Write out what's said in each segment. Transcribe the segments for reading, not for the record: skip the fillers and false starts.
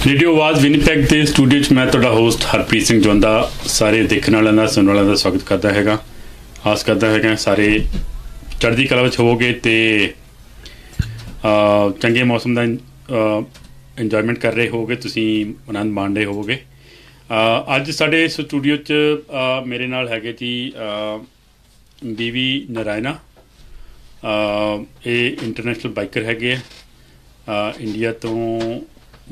Radio आवाज़ Winnipeg के studio च मैं तुहाडा होस्ट हरप्रीत सिंह जोंदा सारे देखने वालों का सुनने वालों का स्वागत करता है। आस करता है सारे चढ़ती कला में होवोगे तो चंगे मौसम का इंजॉयमेंट कर रहे होवोगे, तुसीं आनंद माण रहे होवोगे। अज साडे स्टूडियो च मेरे नाल हैगे जी बीवी नारायणा। ये इंटरनेशनल बाइकर हैगे इंडिया तो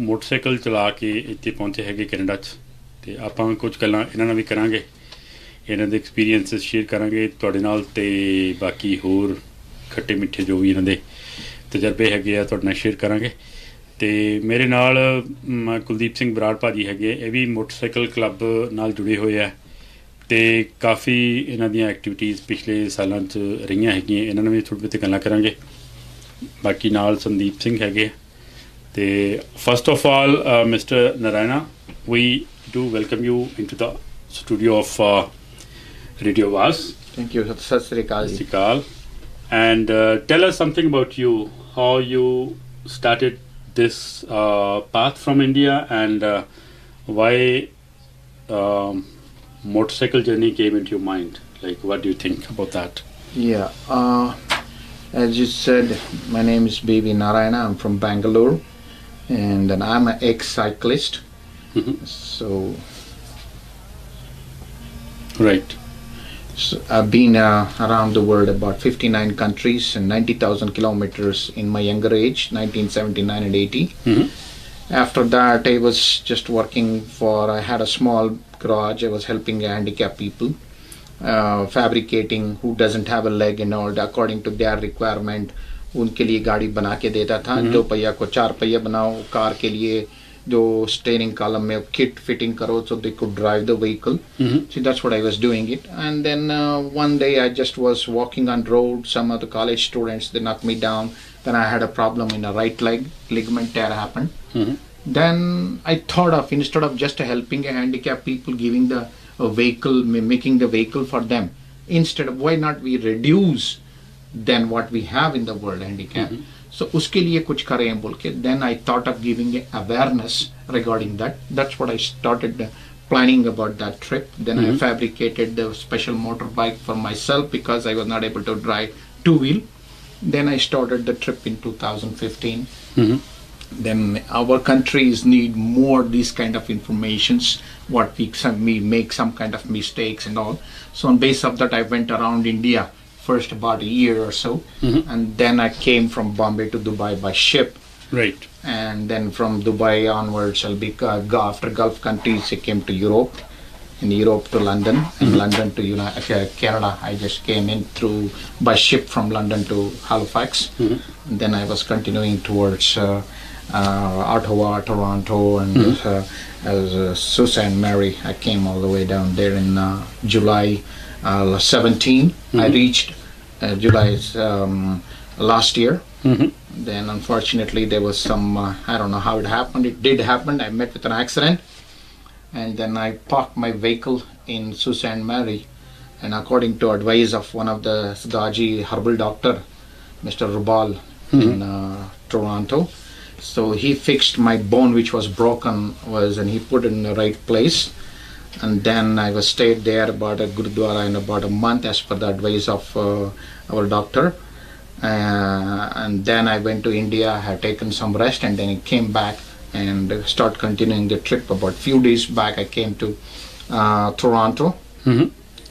मोटरसाइकिल चला के इत्थे पहुंचे है कैनेडा च। आपां कुछ गल्लां इन्हां नाल भी करांगे, इन्हां दे एक्सपीरियंसिस शेयर करांगे तुहाडे नाल, ते बाकी होर खट्टे मिठे जो भी इन्हां दे तजर्बे हैगे आ तुहाडे नाल शेयर करांगे। ते मेरे नाल कुलदीप सिंह बराड़ भाजी हैगे, ये भी मोटरसाइकिल क्लब नाल जुड़े हुए है ते काफ़ी इन्हां दियां एक्टिविटीज़ पिछले सालां च रहियां हैगियां, इन्हां नाल भी थोड़ी बहुत गल्लां करांगे। बाकी नाल संदीप सिंह हैगे। First of all, Mr. Narayana, we do welcome you into the studio of Radio Vaz. Thank you. Sat Sri Akal. And tell us something about you, how you started this path from India, and why motorcycle journey came into your mind. Like, what do you think about that? Yeah. As you said, my name is Baby Narayana. I'm from Bangalore. And then I'm an ex-cyclist. So right. So I've been around the world, about 59 countries and 90,000 kilometers in my younger age, 1979 and 80. After that, I was just working I had a small garage. I was helping handicapped people, fabricating who doesn't have a leg and all, according to their requirement. उनके लिए गाड़ी बना के देता था, 2 पहिया को 4 पहिया बनाओ, कार के लिए जो स्टीयरिंग कॉलम में किट फिटिंग करो so they could drive the vehicle. See, that's what I was doing it. And then one day I just was walking on road, some of the college students, they knocked me down. Then I had a problem in the right leg, ligament tear happened. Then I thought of, instead of just helping a handicapped people, giving the vehicle, making the vehicle for them, instead of, why not we reduce than what we have in the world handicap. So uske liye kuch kare bol ke, then I thought of giving awareness regarding that. That's what I started planning about that trip. Then I fabricated the special motorbike for myself because I was not able to drive two-wheel. Then I started the trip in 2015. Then our countries need more these kind of informations, what we make some kind of mistakes and all. So on base of that, I went around India first about a year or so, and then I came from Bombay to Dubai by ship. Right. And then from Dubai onwards, I'll be after Gulf countries, I came to Europe, in Europe to London, and London to Canada. I just came in through by ship from London to Halifax. And then I was continuing towards Ottawa, Toronto, and as Sault Ste. Marie. I came all the way down there in July 17. I reached July last year. Then unfortunately there was some I don't know how it happened. It did happen. I met with an accident, and then I parked my vehicle in Sault Ste. Marie, and according to advice of one of the Sadaji herbal doctor, Mr. Rubal in Toronto, so he fixed my bone which was broken, and he put it in the right place. And then I was stayed there about a Gurudwara in about a month as per the advice of our doctor. And then I went to India, I had taken some rest, and then I came back and start continuing the trip. About few days back I came to Toronto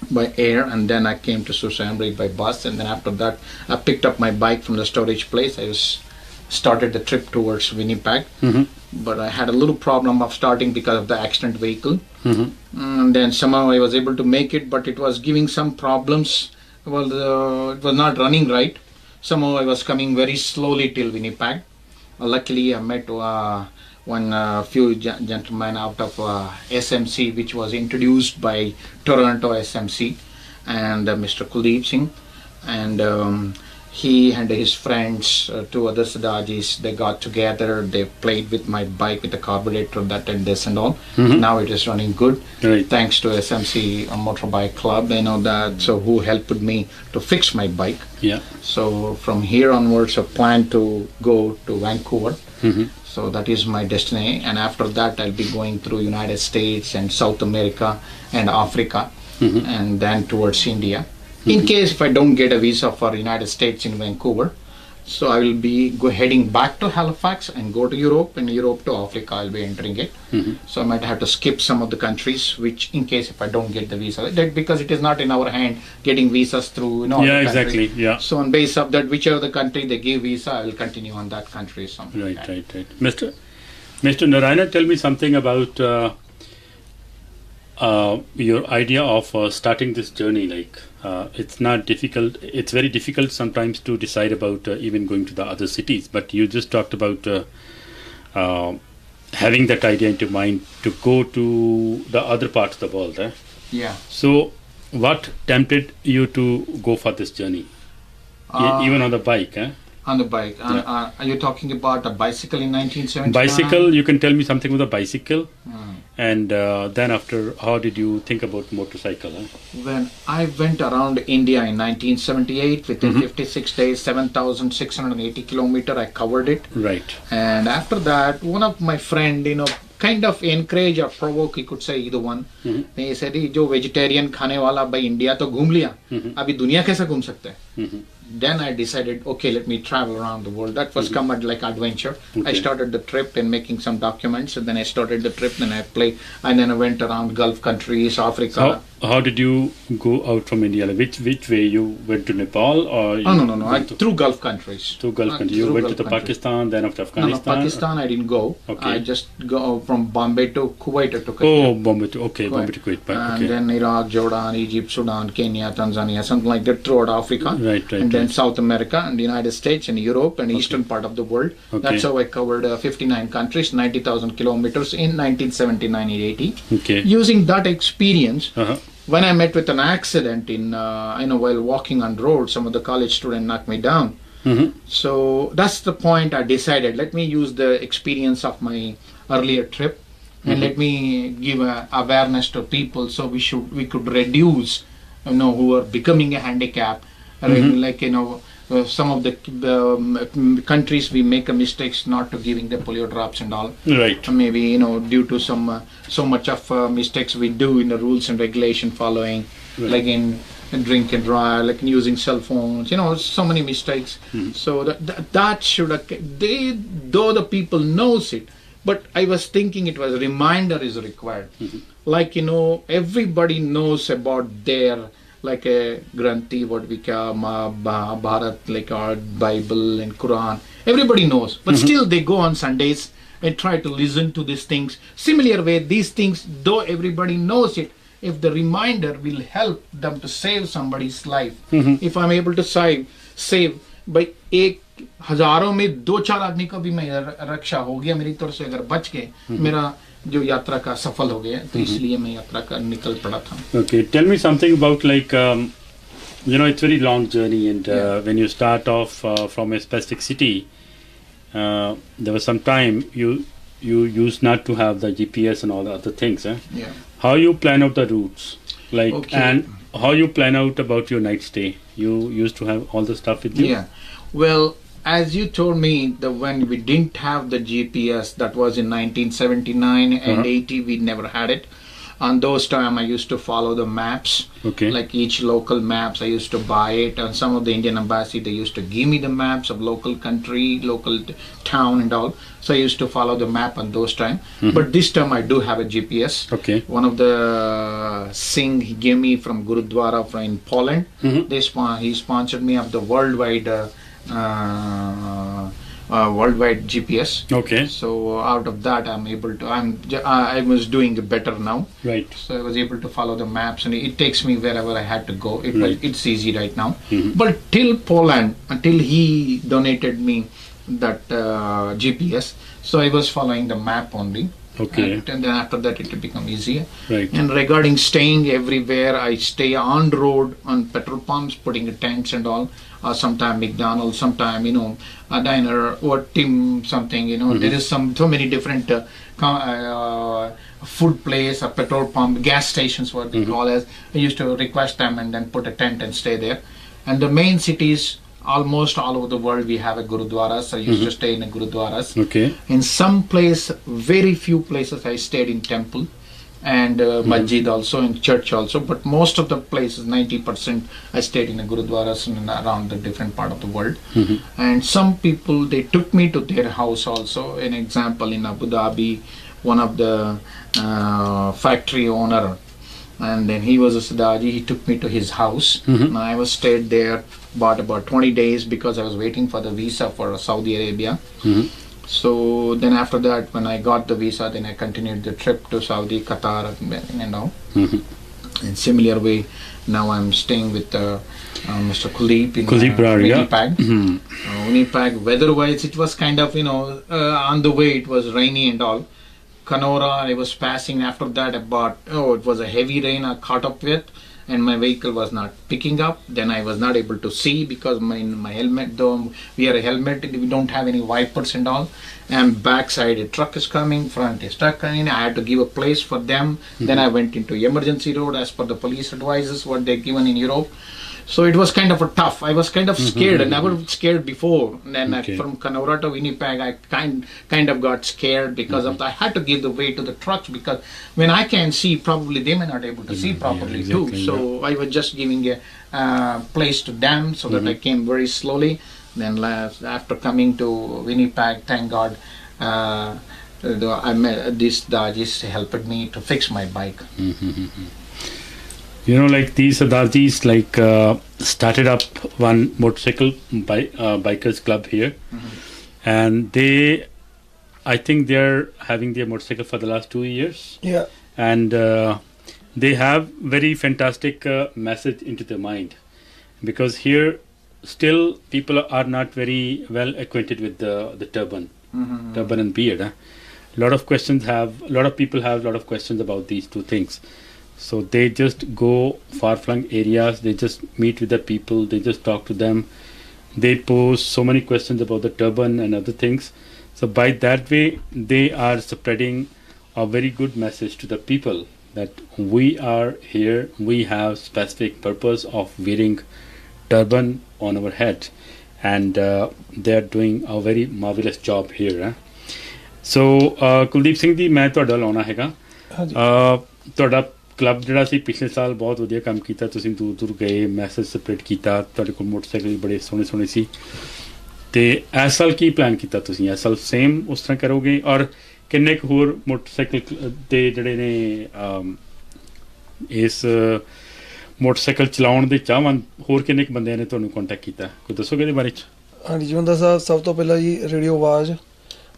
by air, and then I came to Sault Ste. Marie by bus, and then after that I picked up my bike from the storage place. I started the trip towards Winnipeg, but I had a little problem of starting because of the accident vehicle. And then somehow I was able to make it, but it was giving some problems. Well, it was not running right. Somehow I was coming very slowly till Winnipeg. Luckily I met one few gentlemen out of SMC, which was introduced by Toronto SMC, and Mr. Kuldeep Singh, and he and his friends, 2 other Sadajis, they got together, they played with my bike with the carburetor, that and this and all. Now it is running good, thanks to SMC Motorbike Club, they know that, so who helped me to fix my bike. So from here onwards I plan to go to Vancouver So that is my destiny. And after that, I'll be going through United States and South America and Africa, and then towards India. In case if I don't get a visa for United States in Vancouver, so I will be heading back to Halifax and go to Europe, and Europe to Africa I'll be entering it. So I might have to skip some of the countries, which in case if I don't get the visa, that because it is not in our hand getting visas through Yeah, other exactly. countries. Yeah. So on base of that, whichever the country they give visa, I will continue on that country. Something Right, like that. right. Mr. Narayana, tell me something about your idea of starting this journey. Like, it's not difficult. It's very difficult sometimes to decide about even going to the other cities. But you just talked about having that idea into mind to go to the other parts of the world. Yeah. So, what tempted you to go for this journey, even on the bike? On the bike. Are you talking about a bicycle in 1979? Bicycle. You can tell me something about the bicycle. And then after, how did you think about motorcycle? When I went around India in 1978, within 56 days, 7,680 kilometers, I covered it. Right. And after that, one of my friend, kind of encourage or provoke, you could say either one. He said, "जो vegetarian खाने वाला भाई India तो घूम लिया, अभी दुनिया कैसे घूम सकते हैं?" Then I decided, okay, let me travel around the world. That was come like adventure. I started the trip and making some documents, and then I started the trip. Then I went around Gulf countries, Africa. How did you go out from India? Like which way you went to Nepal or? No. Through Gulf countries. Through Gulf countries. You went to Pakistan, then after Afghanistan. No, Pakistan I didn't go. Okay. I just go from Bombay to Kuwait. Bombay to Kuwait. And then Iraq, Jordan, Egypt, Sudan, Kenya, Tanzania, something like that throughout Africa. Right. And then South America and the United States and Europe and eastern part of the world. That's how I covered 59 countries, 90,000 kilometers in 1979-80. Okay. Using that experience, when I met with an accident while walking on road, some of the college students knocked me down. So that's the point I decided, let me use the experience of my earlier trip and let me give awareness to people, so we could reduce who are becoming a handicap. Some of the countries we make a mistakes not to giving the polio drops and all. Right. Maybe due to some so much of mistakes we do in the rules and regulation following, like in drink and drive, like in using cell phones. So many mistakes. So that should though the people knows it, but I was thinking it was a reminder is required. Like everybody knows about their. Like a Granthi, what we call Bharat, like our Bible and Quran. Everybody knows. But still they go on Sundays and try to listen to these things. Similar way, these things, though everybody knows it, if the reminder will help them to save somebody's life. If I'm able to save by हजारों में 2-4 आदमी का भी मैं रक्षा हो गया मेरी तरफ से, अगर बच गए मेरा जो यात्रा का सफल हो गया, तो इसलिए मैं यात्रा का निकल पड़ा था. Okay, tell me something about like it's very long journey, and when you start off from a specific city, there was some time you used not to have the GPS and all the other things. Yeah. How you plan out the routes, and how you plan out about your night stay? You used to have all the stuff with you. Yeah. Well, as you told me that when we didn't have the GPS, that was in 1979 and 80, we never had it. On those time, I used to follow the maps. Okay. Like each local maps, I used to buy it. And some of the Indian embassy, they used to give me the maps of local country, local town and all. So I used to follow the map on those time. But this time I do have a GPS. Okay. One of the Singh he gave me from Gurudwara in Poland. He sponsored me of the worldwide GPS. Okay. So out of that, I was doing better now. Right. So I was able to follow the maps, and it takes me wherever I had to go. It's easy right now. But till Poland, until he donated me that GPS, so I was following the map only. Okay. And then after that, it will become easier. Right. And regarding staying everywhere, I stay on road, on petrol pumps, putting tents and all. Sometime McDonald's, sometime a diner or Tim something. There is so many different food place, a petrol pump, gas stations, what they call as. I used to request them and then put a tent and stay there. And the main cities almost all over the world we have a gurudwaras. I used to stay in a gurudwaras. Okay. In some place, very few places I stayed in temple and masjid also, in church also, but most of the places, 90%, I stayed in a gurudwaras and around the different part of the world. And some people, they took me to their house also. An example, in Abu Dhabi, one of the factory owner, and then he was a Siddhaji, he took me to his house. And I was stayed there about 20 days because I was waiting for the visa for Saudi Arabia. So then after that, when I got the visa, then I continued the trip to Saudi, Qatar, and all. In similar way, now I'm staying with Mr. Kuldeep in Winnipeg. Winnipeg, weather-wise, it was kind of, on the way, it was rainy and all. Kenora, I was passing after that it was a heavy rain I caught up with, and my vehicle was not picking up. Then I was not able to see because my helmet, though we are a helmet, we don't have any wipers and all. And backside a truck is coming, front is truck coming. I had to give a place for them. Then I went into emergency road as per the police advices what they're given in Europe. So it was kind of a tough. I was kind of scared. I never scared before. And then from Kenora to Winnipeg, I kind of got scared because of I had to give the way to the trucks, because when I can see, probably they may not able to see properly too. So I was just giving a place to them so that I came very slowly. Then after coming to Winnipeg, thank God, I met this Dajis helped me to fix my bike. Like these Sardarjis started up one motorcycle bikers club here, and I think they're having their motorcycle for the last 2 years. Yeah. And they have very fantastic message into their mind, because here still people are not very well acquainted with the turban and beard. A lot of people have a lot of questions about these two things. So they just go far-flung areas, they just meet with the people, they just talk to them. They pose so many questions about the turban and other things. So by that way, they are spreading a very good message to the people that we are here, we have specific purpose of wearing turban on our head. And they are doing a very marvelous job here. So Kuldeep Singh ji, मैं ਤੁਹਾਡਾ ਲਾਉਣਾ ਹੈਗਾ ਤੁਹਾਡਾ club ਜਿਹੜਾ ਸੀ ਪਿਛਲੇ ਸਾਲ ਬਹੁਤ ਵਧੀਆ ਕੰਮ ਕੀਤਾ, ਤੁਸੀਂ ਦੂਰ ਦੂਰ ਗਏ, ਮੈਸੇਜ ਸਪਰੈਡ ਕੀਤਾ, ਤੁਹਾਡੇ ਕੋਲ ਮੋਟਰਸਾਈਕਲ ਵੀ ਬੜੇ ਸੋਹਣੇ ਸੀ, ਤੇ ਇਸ ਸਾਲ ਕੀ ਪਲਾਨ ਕੀਤਾ ਤੁਸੀਂ? ਇਸ ਸਾਲ ਸੇਮ ਉਸ ਤਰ੍ਹਾਂ ਕਰੋਗੇ, ਔਰ ਕਿੰਨੇ ਕੁ ਹੋਰ ਮੋਟਰਸਾਈਕਲ ਦੇ ਜਿਹੜੇ ਨੇ ਇਸ ਮੋਟਰਸਾਈਕਲ ਚਲਾਉਣ ਦੇ ਚਾਹਵਾਨ ਹੋਰ ਕਿੰਨੇ ਕੁ ਬੰਦਿਆਂ ਨੇ ਤੁਹਾਨੂੰ ਕੰਟੈਕਟ ਕੀਤਾ? ਕੋਈ ਦੱਸੋਗੇ ਇਹਦੇ ਬਾਰੇ 'ਚ? ਹਾਂਜੀ ਜਵੰਦਾ ਸਾਹਿਬ, ਸਭ ਤੋਂ ਪਹਿਲਾਂ ਜੀ ਰੇਡੀਓ ਆਵਾਜ਼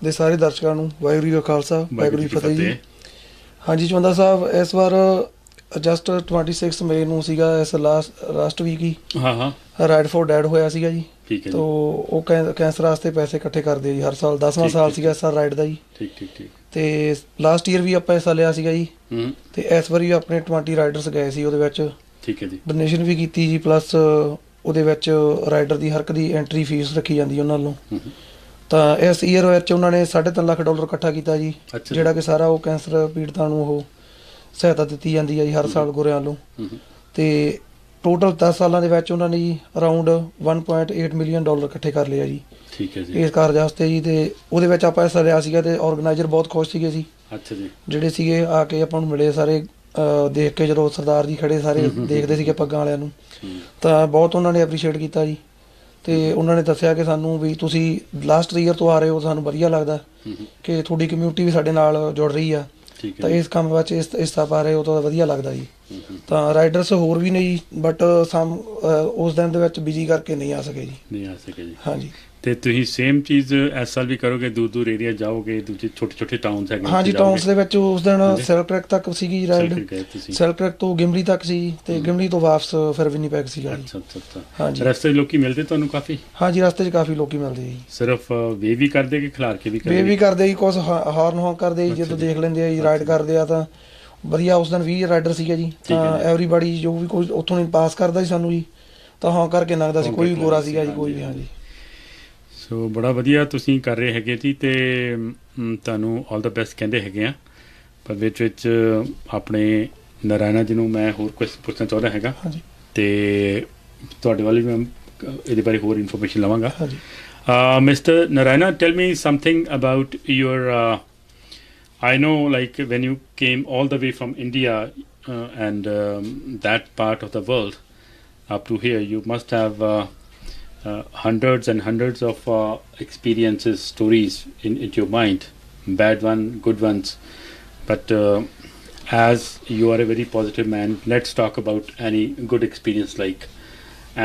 ਦੇ ਸਾਰੇ ਦਰਸ਼ਕਾਂ ਨੂੰ ਵਾਹਿਗੁਰੂ ਜੀ ਕਾ ਖਾਲਸਾ, ਵਾਹਿਗੁਰੂ ਜੀ ਕੀ ਫਤਿਹ ਜੀ। ਹਾਂਜੀ ਜਵੰਦਾ ਸਾਹਿਬ, ਇਸ ਵਾਰ ਜਸਟ 26 ਮਈ ਨੂੰ ਸੀਗਾ, ਇਸ ਲਾਸਟ ਵੀਕ ਹੀ ਰਾਈਡ ਫॉर ਡੈਡ ਹੋਇਆ ਸੀਗਾ ਜੀ। ਠੀਕ ਹੈ। ਤੋ ਉਹ ਕੈਂਸਰ ਵਾਸਤੇ ਪੈਸੇ ਇਕੱਠੇ ਕਰਦੇ ਆ ਜੀ ਹਰ ਸਾਲ, 10ਵਾਂ ਸਾਲ ਸੀਗਾ ਇਸ ਸਾਲ ਰਾਈਡ ਦਾ ਜੀ। ਠੀਕ। ਤੇ ਲਾਸਟ ਈਅਰ ਵੀ ਆਪਾਂ ਹਿੱਸਾ ਲਿਆ ਸੀਗਾ ਜੀ, ਤੇ ਇਸ ਵਾਰੀ ਆਪਣੇ 20 ਰਾਈਡਰਸ ਗਏ ਸੀ ਉਹਦੇ ਵਿੱਚ। ਠੀਕ ਹੈ ਜੀ। ਡੋਨੇਸ਼ਨ ਵੀ ਕੀਤੀ ਜੀ, ਪਲੱਸ ਉਹਦੇ ਵਿੱਚ ਰਾਈਡਰ ਦੀ ਹਰ ਇੱਕ ਦੀ ਐਂਟਰੀ ਫੀਸ ਰੱਖੀ ਜਾਂਦੀ ਉਹਨਾਂ ਨੂੰ। ਤਾਂ ਇਸ ਈਅਰ ਵਿੱਚ ਉਹਨਾਂ ਨੇ $3.5 ਲੱਖ ਇਕੱਠਾ ਕੀਤਾ ਜੀ, ਜਿਹੜਾ ਕਿ ਸਾਰਾ ਉਹ ਕੈਂਸਰ ਪੀੜਤਾਂ ਨੂੰ ਉਹ ਸਹਾਇਤਾ ਦਿੱਤੀ ਜਾਂਦੀ ਹੈ ਜੀ ਹਰ ਸਾਲ ਗੋਰਿਆਂ ਵੱਲੋਂ। ਤੇ ਟੋਟਲ 10 ਸਾਲਾਂ ਦੇ ਵਿੱਚ ਉਹਨਾਂ ਨੇ ਜੀ ਅਰਾਊਂਡ $1.8 ਮਿਲੀਅਨ ਇਕੱਠੇ ਕਰ ਲਿਆ ਜੀ। ਠੀਕ ਹੈ ਜੀ। ਇਸ ਕਾਰਜ ਵਾਸਤੇ ਜੀ, ਤੇ ਉਹਦੇ ਵਿੱਚ ਆਪਾਂ ਹਿੱਸਾ ਲਿਆ ਸੀਗਾ, ਤੇ ਆਰਗੇਨਾਈਜ਼ਰ ਬਹੁਤ ਖੁਸ਼ ਸੀਗੇ ਜੀ। ਅੱਛਾ ਜੀ। ਜਿਹੜੇ ਸੀਗੇ ਆ ਕੇ ਆਪਾਂ ਨੂੰ ਮਿਲੇ ਸਾਰੇ, ਦੇਖ ਕੇ ਜਦੋਂ ਸਰਦਾਰ ਜੀ ਖੜੇ ਸਾਰੇ ਦੇਖਦੇ ਸੀਗੇ ਪੱਗਾਂ ਵਾਲਿਆਂ ਨੂੰ, ਤਾਂ ਬਹੁਤ ਉਹਨਾਂ ਨੇ ਐਪਰੀਸ਼ੀਏਟ ਕੀਤਾ ਜੀ। ਤੇ ਉਹਨਾਂ ਨੇ ਦੱਸਿਆ ਕਿ ਸਾਨੂੰ ਵੀ ਤੁਸੀਂ ਲਾਸਟ ਈਅਰ ਤੋਂ ਆ ਰਹੇ ਹੋ, ਸਾਨੂੰ ਵਧੀਆ ਲੱਗਦਾ ਕਿ ਤੁਹਾਡੀ ਕਮਿਊਨਿਟੀ ਵੀ ਸਾਡੇ ਨਾਲ ਜੁੜ ਰਹੀ ਆ, ਤਾਂ ਇਸ ਕੰਮ ਵਿੱਚ ਹਿੱਸਾ ਪਾ ਰਹੇ ਹੋ ਤਾਂ ਵਧੀਆ ਲੱਗਦਾ ਜੀ। ਤਾਂ ਰਾਈਡਰਸ ਹੋਰ ਵੀ ਨੇ ਜੀ, ਬਟ ਉਸ ਦਿਨ ਦੇ ਵਿੱਚ ਬਿਜੀ ਕਰਕੇ ਨਹੀਂ ਆ ਸਕੇ ਜੀ। ਹਾਂਜੀ। ਤੇ ਤੁਸੀਂ ਸੇਮ ਚੀਜ਼ ਇਸ ਸਾਲ ਵੀ ਕਰੋਗੇ? ਦੂਰ ਏਰੀਆ ਜਾਓਗੇ, ਦੂਜੇ ਛੋਟੇ ਟਾਊਨਸ ਹੈਗੇ? ਹਾਂਜੀ, ਟਾਊਨਸ ਦੇ ਵਿੱਚ ਉਸ ਦਿਨ ਸੈਲਫ ਟਰੈਕ ਤੱਕ ਸੀਗੀ ਰਾਈਡ, ਸੈਲਫ ਟਰੈਕ ਤੋਂ ਗਿਮਲੀ ਤੱਕ ਸੀ, ਤੇ ਗਿਮਲੀ ਤੋਂ ਵਾਪਸ ਫਿਰ ਵਿਨੀਪੈਗ ਸੀਗਾ ਜੀ। ਅੱਛਾ। ਹਾਂਜੀ। ਰਸਤੇ 'ਚ ਲੋਕੀ ਮਿਲਦੇ ਤੁਹਾਨੂੰ ਕਾਫੀ? ਹਾਂਜੀ, ਰਸਤੇ 'ਚ ਕਾਫੀ ਲੋਕੀ ਮਿਲਦੇ ਜੀ। ਸਿਰਫ ਵੇ ਵੀ ਕਰਦੇ ਕਿ ਖਿਲਾਰ ਕੇ ਵੀ ਕਰਦੇ? ਵੇ ਵੀ ਕਰਦੇ ਜੀ, ਕੁਛ ਹਾਰਨ ਹੌਂਕ ਕਰਦੇ ਜੀ, ਜਦੋਂ ਦੇਖ ਲੈਂਦੇ ਆ ਜੀ ਰਾਈਡ ਕਰਦੇ ਆ ਤਾਂ ਵਧੀਆ। ਉਸ ਦਿਨ 20 ਰਾਈਡਰ ਸੀਗੇ ਜੀ, ਤਾਂ ਐਵਰੀਬਾਡੀ ਜੋ ਵੀ ਕੋਈ ਉੱਥੋਂ ਨਹੀਂ ਪਾਸ ਕਰਦਾ ਸੀ ਸਾਨੂੰ ਜੀ, ਤਾਂ ਹੌਂਕ ਕਰਕੇ ਲੰਘਦਾ ਸੀ, ਕੋਈ ਵੀ ਗੋਰਾ ਸੀਗਾ ਜੀ, ਕੋਈ ਵੀ। ਹਾਂਜੀ। ਸੋ ਬੜਾ ਵਧੀਆ ਤੁਸੀਂ ਕਰ ਰਹੇ ਹੈਗੇ ਜੀ, ਤੇ ਤੁਹਾਨੂੰ ਆਲ ਦਾ ਬੈਸਟ ਕਹਿੰਦੇ ਹੈਗੇ ਆ। ਪਰ ਵਿੱਚ ਆਪਣੇ ਨਾਰਾਇਣਾ ਜੀ ਨੂੰ ਮੈਂ ਹੋਰ ਕੁਝ ਪੁੱਛਣਾ ਚਾਹੁੰਦਾ ਹੈਗਾ, ਤੇ ਤੁਹਾਡੇ ਵੱਲ ਵੀ ਮੈਂ ਇਹਦੇ ਬਾਰੇ ਹੋਰ ਇਨਫੋਰਮੇਸ਼ਨ ਲਵਾਂਗਾ ਹਾਂਜੀ Mr. Narayana, tell me something about your I know like when you came all the way from India and that part of the world up to here, you must have hundreds and hundreds of experiences, stories in your mind, bad one, good ones. But as you are a very positive man, let's talk about any good experience, like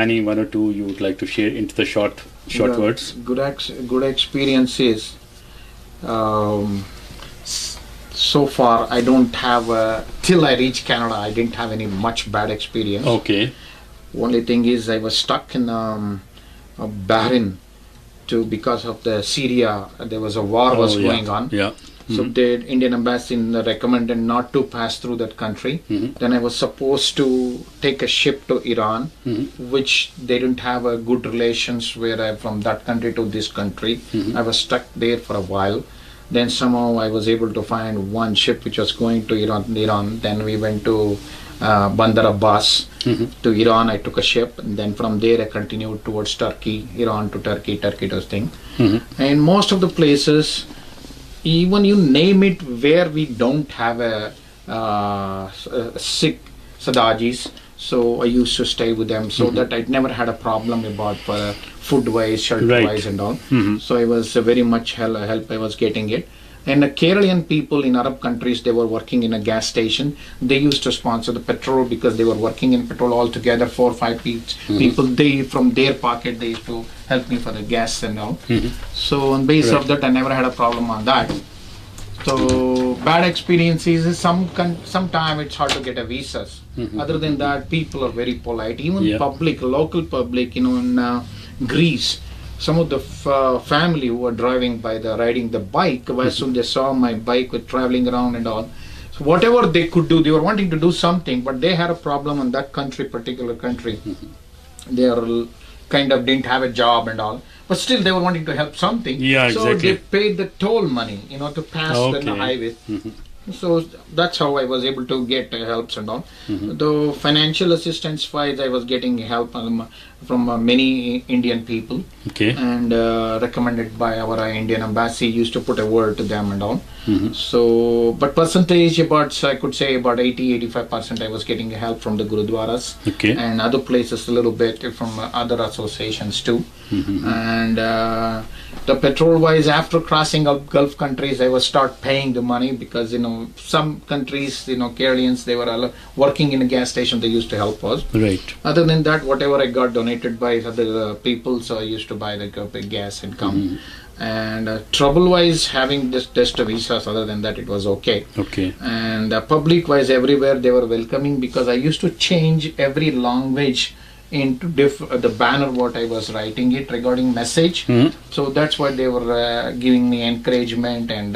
any one or two you would like to share into the short words. Good experiences. So far, I don't have till I reached Canada. I didn't have any much bad experience. Okay. Only thing is, I was stuck in Bahrain because of the Syria. There was a war was going on. Yeah. So the Indian embassy recommended not to pass through that country. Then I was supposed to take a ship to Iran, which they didn't have a good relations where I from that country to this country. I was stuck there for a while. Then somehow I was able to find one ship which was going to Iran. Then we went to Bandar Abbas to Iran. I took a ship, and then from there I continued towards Turkey, Iran to Turkey to this thing. And most of the places, even you name it, where we don't have a sick Sadajis, so I used to stay with them, so that I never had a problem about food wise, shelter wise, and all. So I was very much help I was getting it. And the Keralian people in Arab countries, they were working in a gas station. They used to sponsor the petrol because they were working in petrol altogether, 4 or 5 people. They from their pocket they used to help me for the gas and all. So on base of that, I never had a problem on that. So bad experiences is sometime it's hard to get a visas. Other than that, people are very polite. Even public, local public, in Greece. Some of the family who were riding the bike, as soon they saw my bike with traveling around and all, so whatever they could do, they were wanting to do something, but they had a problem in that particular country. They are kind of didn't have a job and all, but still they were wanting to help something. So they paid the toll money, to pass the highway. So that's how I was able to get helps and all. Though financial assistance wise, I was getting help from many Indian people, and recommended by our Indian embassy. Used to put a word to them and all. So, but percentage I could say about 80-85% I was getting help from the Gurudwaras and other places, a little bit from other associations too. And the petrol wise, after crossing up Gulf countries, I was start paying the money because some countries, Keralians, they were working in a gas station. They used to help us. Right. Other than that, whatever I got donated by other people, so I used to buy the gas and come. And trouble wise, having this test visas, other than that, it was okay. And public wise, everywhere they were welcoming, because I used to change every language into the banner what I was writing it regarding message. So that's why they were giving me encouragement and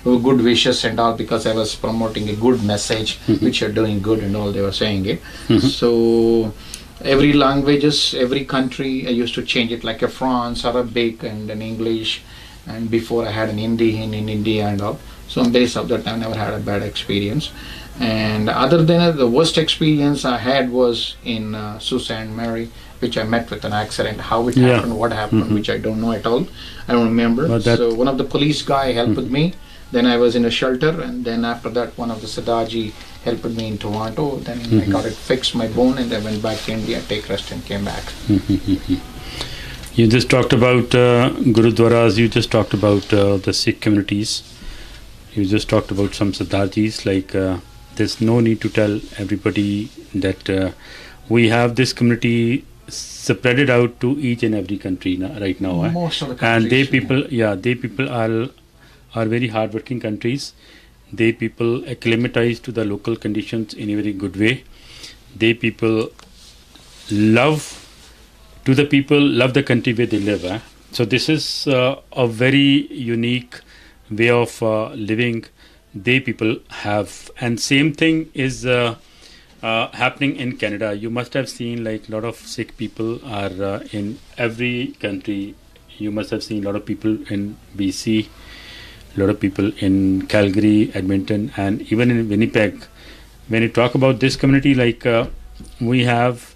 good wishes and all, because I was promoting a good message, which are doing good and all, they were saying it. So every languages, every country, I used to change it, like a France, Arabic, and an English, and before I had an Hindi in India and all. So on base of that, I never had a bad experience. And other than that, the worst experience I had was in Sault Ste. Marie, which I met with an accident. How it happened, what happened, which I don't know at all. I don't remember. So one of the police guy helped with me. Then I was in a shelter, and then after that, one of the Sadaji helped me in Toronto. Then I got it fixed, my bone, and I went back to India, take rest, and came back. You just talked about Gurudwaras. You just talked about the Sikh communities. You just talked about some Sardajis. Like there's no need to tell everybody that we have this community spread it out to each and every country right now. Most of the And countries. they people are very hardworking countries. They people acclimatize to the local conditions in a very good way. They people love the country where they live. So this is a very unique way of living they people have. And same thing is happening in Canada. You must have seen like a lot of Sikh people are in every country. You must have seen a lot of people in BC, a lot of people in Calgary, Edmonton, and even in Winnipeg. When you talk about this community, like we have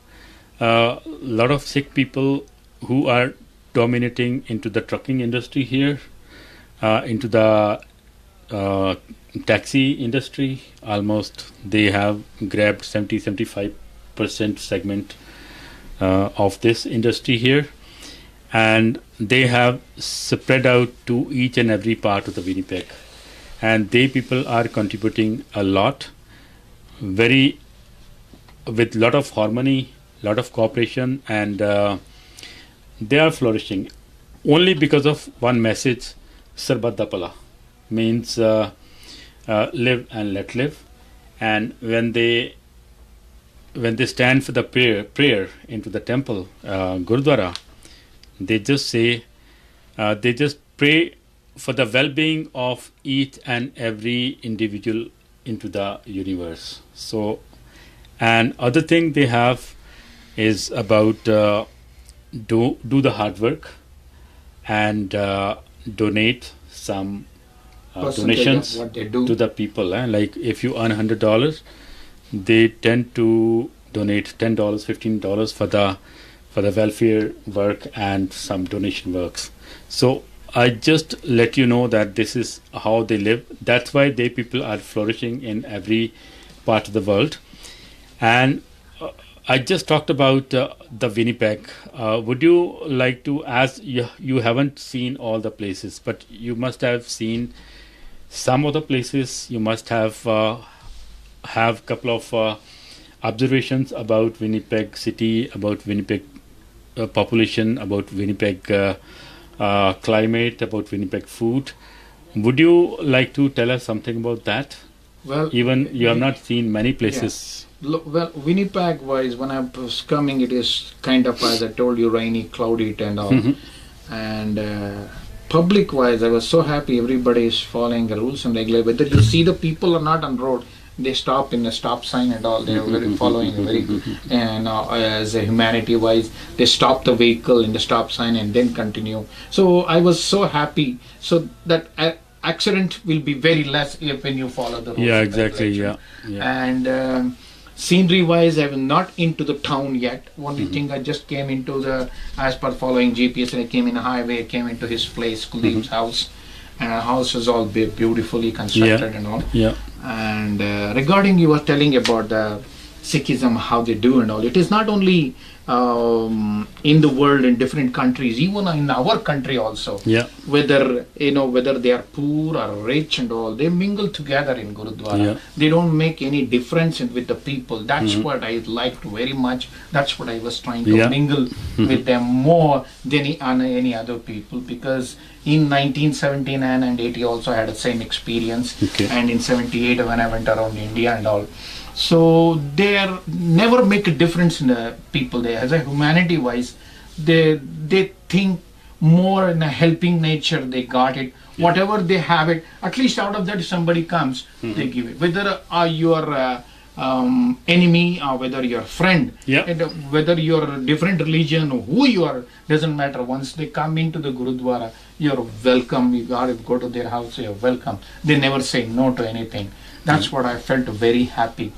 a lot of Sikh people who are dominating into the trucking industry here, into the taxi industry. Almost they have grabbed 70-75% segment of this industry here, and they have spread out to each and every part of the Winnipeg, and they people are contributing a lot, very with lot of harmony, lot of cooperation, and they are flourishing only because of one message: Sarbat da Pala, means live and let live. And when they stand for the prayer into the temple, Gurdwara, they just say, they just pray for the well-being of each and every individual into the universe. So, and other thing they have is about do the hard work and donate some donations what they do. to the people. Like if you earn $100, they tend to donate $10, $15 for the welfare work and some donation works. So I just let you know that this is how they live. That's why they people are flourishing in every part of the world. And I just talked about the Winnipeg. Would you like to, as you haven't seen all the places, but you must have seen some of the places. You must have couple of observations about Winnipeg city, about Winnipeg population, about Winnipeg climate, about Winnipeg food. Would you like to tell us something about that? Well, even you have not seen many places. Well, Winnipeg wise, when I was coming, it is kind of, as I told you, rainy, cloudy and all. And public wise, I was so happy everybody is following the rules and regulations. Whether you see the people are not on road, they stop in the stop sign and all. They are very following very good. And as a humanity wise, they stop the vehicle in the stop sign and then continue. So I was so happy. So that accident will be very less when you follow the rules. Yeah, exactly. Yeah. And scenery wise, I am not into the town yet. Only thing, I just came into the, as per following GPS, and I came in a highway, came into his place, Kuldeep's house, and our house is all beautifully constructed and all. Yeah. And regarding, you were telling about the Sikhism, how they do and all. It is not only in the world, in different countries, even in our country also. Yeah. Whether whether they are poor or rich and all, they mingle together in Gurudwara. Yeah. They don't make any difference with the people. That's what I liked very much. That's what I was trying to mingle with them more than any other people, because in 1979 and 80 also had the same experience. Okay. And in 78 when I went around India and all. So they never make a difference in the people there. As a humanity wise, they think more in a helping nature. They got it. Yeah. Whatever they have it, at least out of that somebody comes, they give it. Whether your enemy or whether your friend, and whether you're different religion or who you are, doesn't matter. Once they come into the Gurudwara, you're welcome. You gotta go to their house, you're welcome. They never say no to anything. That's what I felt very happy.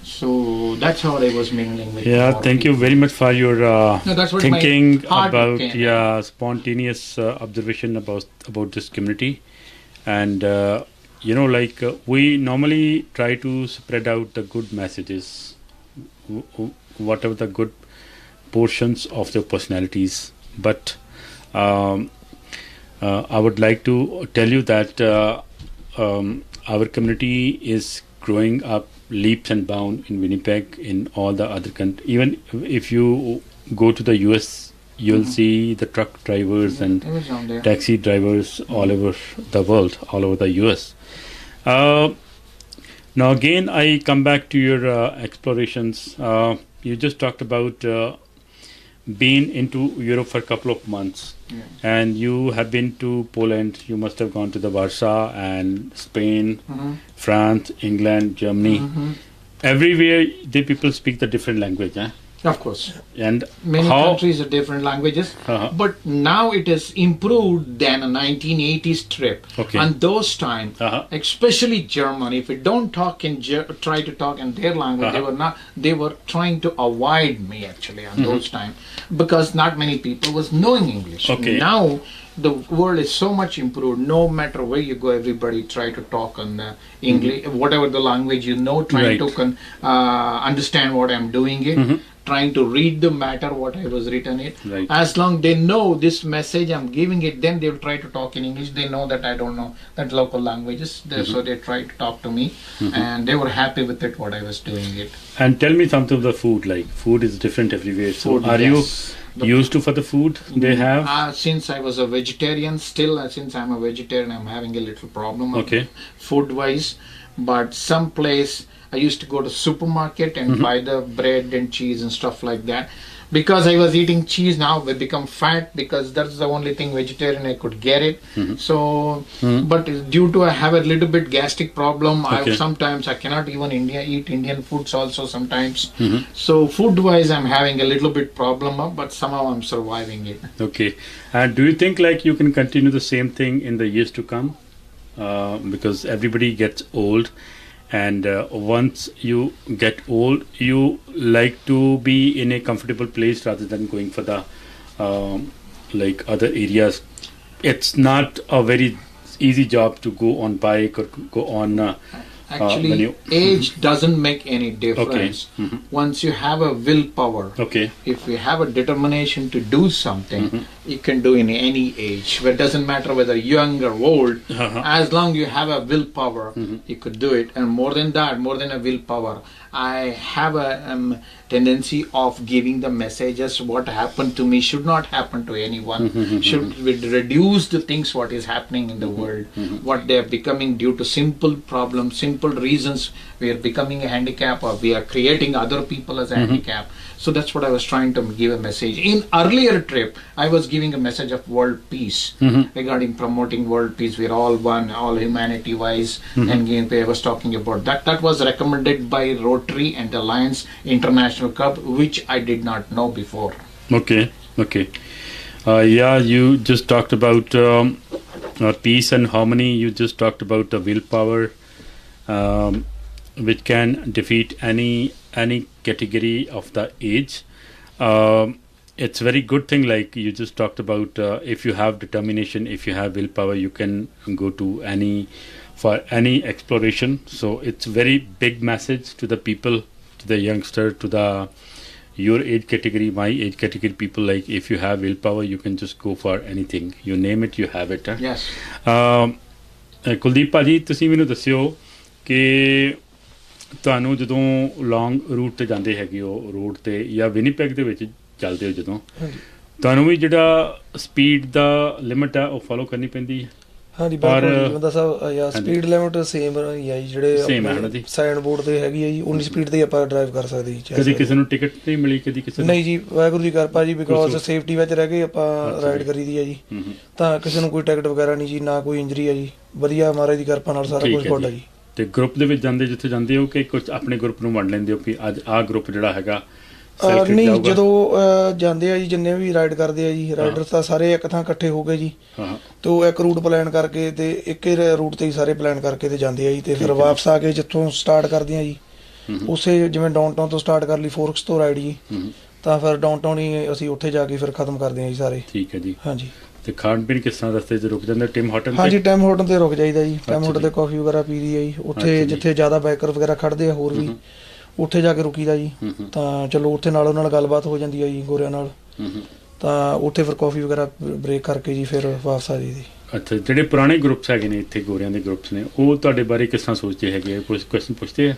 So that's how I was mingling with. Thank you very much for your thinking about spontaneous observation about this community. And we normally try to spread out the good messages, whatever the good portions of their personalities. But I would like to tell you that our community is growing up leaps and bounds in Winnipeg, in all the other countries. Even if you go to the US, you'll see the truck drivers and taxi drivers all over the world, all over the US. Now again, I come back to your explorations. You just talked about being into Europe for a couple of months. And you have been to Poland. You must have gone to the Warsaw and Spain, France, England, Germany. Everywhere the people speak the different language. Of course. And Many how countries have different languages, but now it has improved than a 1980s trip. Okay. And those time, especially Germany, if we don't talk in try to talk in their language, they were trying to avoid me actually on those time, because not many people was knowing English. Okay. Now the world is so much improved. No matter where you go, everybody try to talk on English, whatever the language you know, trying to understand what I'm doing it, trying to read the matter what I was written it. Right. As long they know this message I'm giving it, then they'll try to talk in English. They know that I don't know that local languages, so they try to talk to me, and they were happy with it what I was doing it. And tell me something of the food. Like food is different everywhere. So Food, are yes. you used to for the food they have? Since I was a vegetarian, still since I'm a vegetarian, I'm having a little problem food wise. But some place I used to go to supermarket and buy the bread and cheese and stuff like that. Because I was eating cheese, now I become fat, because that's the only thing vegetarian I could get it. So, but due to I have a little bit gastric problem, sometimes I cannot even eat Indian foods also sometimes. So food wise I'm having a little bit problem, but somehow I'm surviving it. Okay. And do you think like you can continue the same thing in the years to come? Because everybody gets old, and once you get old, you like to be in a comfortable place rather than going for the like other areas. It's not a very easy job to go on bike or go on actually age doesn't make any difference. Once you have a willpower, if you have a determination to do something, you can do in any age. It doesn't matter whether young or old, as long you have a willpower, you could do it. And more than that, more than a willpower, I have a tendency of giving the messages what happened to me should not happen to anyone. Should reduce the things what is happening in the world, what they are becoming due to simple problems, simple reasons we are becoming a handicap, or we are creating other people as a handicap. So that's what I was trying to give a message. In earlier trip, I was giving a message of world peace, regarding promoting world peace. We're all one, all humanity wise, and I was talking about that. That was recommended by Rotary and Alliance International Club, which I did not know before. Okay. Yeah, you just talked about peace and harmony. You just talked about the willpower, which can defeat any category of the age. It's very good thing, like you just talked about. If you have determination, if you have willpower, you can go to for any exploration. So it's very big message to the people, to the youngster, to the your age category, my age category people. Like if you have willpower, you can just go for anything. You name it, you have it. Yes. Kuldeep ਭਾਜੀ, ਤੁਸੀਂ ਮੈਨੂੰ ਦੱਸਿਓ ਕਿ ਤੁਹਾਨੂੰ ਜਦੋਂ long route ਤੇ ਜਾਂਦੇ ਹੈਗੇ ਹੋ, ਰੋਡ ਤੇ ਜਾਂ ਵਿਨੀਪੈਗ ਦੇ ਵਿੱਚ ਚੱਲਦੇ ਹੋ, ਜਦੋਂ ਤੁਹਾਨੂੰ ਵੀ ਜਿਹੜਾ ਸਪੀਡ ਦਾ ਲਿਮਿਟ ਆ ਉਹ ਫੋਲੋ ਕਰਨੀ ਪੈਂਦੀ ਹੈ? ਹਾਂਜੀ ਬਿਲਕੁਲ ਬੰਦਾ ਸਾਹਿਬ, ਯਾ ਸਪੀਡ ਲਿਮਿਟ ਸੇਮ ਹੀ ਆ ਜੀ, ਜਿਹੜੇ ਸਾਈਨ ਬੋਰਡ ਤੇ ਹੈਗੀ ਆ ਜੀ, ਉਨੀ ਸਪੀਡ ਤੇ ਆਪਾਂ ਡਰਾਈਵ ਕਰ ਸਕਦੇ ਜੀ। ਕਦੀ ਕਿਸੇ ਨੂੰ ਟਿਕਟ ਨਹੀਂ ਮਿਲੀ? ਕਦੀ ਕਿਸੇ ਨੂੰ? ਨਹੀਂ ਜੀ, ਵਾਹਿਗੁਰੂ ਦੀ ਕਿਰਪਾ ਜੀ, ਬਿਕੋਜ਼ ਸੇਫਟੀ ਵਿੱਚ ਰਹਿ ਕੇ ਆਪਾਂ ਰਾਈਡ ਕਰੀ ਦੀ ਆ ਜੀ, ਤਾਂ ਕਿਸੇ ਨੂੰ ਕੋਈ ਟਿਕਟ ਵਗੈਰਾ ਨਹੀਂ ਜੀ, ਨਾ ਕੋਈ ਇੰਜਰੀ ਆ ਜੀ, ਵਧੀਆ ਮਹਾਰਾਜ ਦੀ ਕਿਰਪਾ ਨਾਲ ਸਾਰਾ ਕੁਝ ਤੁਹਾਡਾ ਜੀ। ਤੇ ਗਰੁੱਪ ਦੇ ਵਿੱਚ ਜਾਂਦੇ, ਜਿੱਥੇ ਜਾਂਦੇ ਹੋ, ਕਿ ਕੁਝ ਆਪਣੇ ਗਰੁੱਪ ਨੂੰ ਵੰਡ ਲੈਂਦੇ ਹੋ ਕਿ ਅੱਜ ਆਹ ਗਰੁੱਪ ਜਿਹੜਾ ਹੈਗਾ? ਨਹੀਂ, ਜਦੋਂ ਜਾਂਦੇ ਆ ਜੀ, ਜਿੰਨੇ ਵੀ ਰਾਈਡ ਕਰਦੇ ਆ ਜੀ, ਰਾਈਡਰ ਤਾਂ ਸਾਰੇ ਇੱਕ ਥਾਂ ਇਕੱਠੇ ਹੋ ਗਏ ਜੀ, ਤੇ ਉਹ ਇੱਕ ਰੂਟ ਪਲਾਨ ਕਰਕੇ ਤੇ ਇੱਕ ਹੀ ਰੂਟ ਤੇ ਹੀ ਸਾਰੇ ਪਲਾਨ ਕਰਕੇ ਤੇ ਜਾਂਦੇ ਆ ਜੀ। ਤੇ ਫਿਰ ਵਾਪਸ ਆ ਕੇ ਜਿੱਥੋਂ ਸਟਾਰਟ ਕਰਦੇ ਆ ਜੀ, ਉਸੇ ਜਿਵੇਂ ਡਾਊਨਟਾਊਨ ਤੋਂ ਸਟਾਰਟ ਕਰ ਲਈ, ਫੋਰਕਸ ਤੋਂ ਰਾਈਡ ਜੀ, ਤਾਂ ਫਿਰ ਡਾਊਨਟਾਊਨ ਹੀ ਅਸੀਂ ਉੱਥੇ ਜਾ ਕੇ ਫਿਰ ਖਤਮ ਕਰਦੇ ਆ ਜੀ ਸਾਰੇ। ਠੀਕ ਹੈ ਜੀ। ਹਾਂਜੀ। ਤੇ ਖਾਣ ਪੀਣ ਕਿਸ ਤਰ੍ਹਾਂ ਰਸਤੇ 'ਚ ਰੁਕ ਜਾਂਦੇ? Tim hotel? ਹਾਂਜੀ, ਟਿਮ ਹੋਟਲ ਤੇ ਰੁਕ ਜਾਈਦਾ ਜੀ, ਟਿਮ ਹੋਟਲ ਤੇ ਕਾਫੀ ਵਗੈਰਾ ਪੀ ਦੀ ਆ ਜੀ, ਉੱਥੇ ਜਿੱਥੇ ਜ਼ਿਆਦਾ ਬਾਈਕਰ ਵਗੈਰਾ ਖੜਦੇ ਆ ਹੋਰ ਵੀ, ਉੱਥੇ ਜਾ ਕੇ ਰੁਕੀਦਾ ਜੀ। ਤਾਂ ਚਲੋ ਉੱਥੇ ਨਾਲੋਂ ਨਾਲ ਗੱਲਬਾਤ ਹੋ ਜਾਂਦੀ ਆ ਜੀ ਗੋਰਿਆਂ ਨਾਲ, ਤਾਂ ਉੱਥੇ ਫਿਰ ਕਾਫੀ ਵਗੈਰਾ ਬ੍ਰੇਕ ਕਰਕੇ ਜੀ ਫਿਰ ਵਾਪਸ ਆ ਜਾਈਦੀ। ਅੱਛਾ, ਜਿਹੜੇ ਪੁਰਾਣੇ ਗਰੁੱਪਸ ਹੈਗੇ ਨੇ ਇੱਥੇ, ਗੋਰਿਆਂ ਦੇ ਗਰੁੱਪਸ ਨੇ, ਉਹ ਤੁਹਾਡੇ ਬਾਰੇ ਕਿਸ ਤਰ੍ਹਾਂ ਸੋਚਦੇ ਹੈਗੇ? ਕੁਝ ਕੁਐਸਚਨ ਪੁੱਛਦੇ ਆ?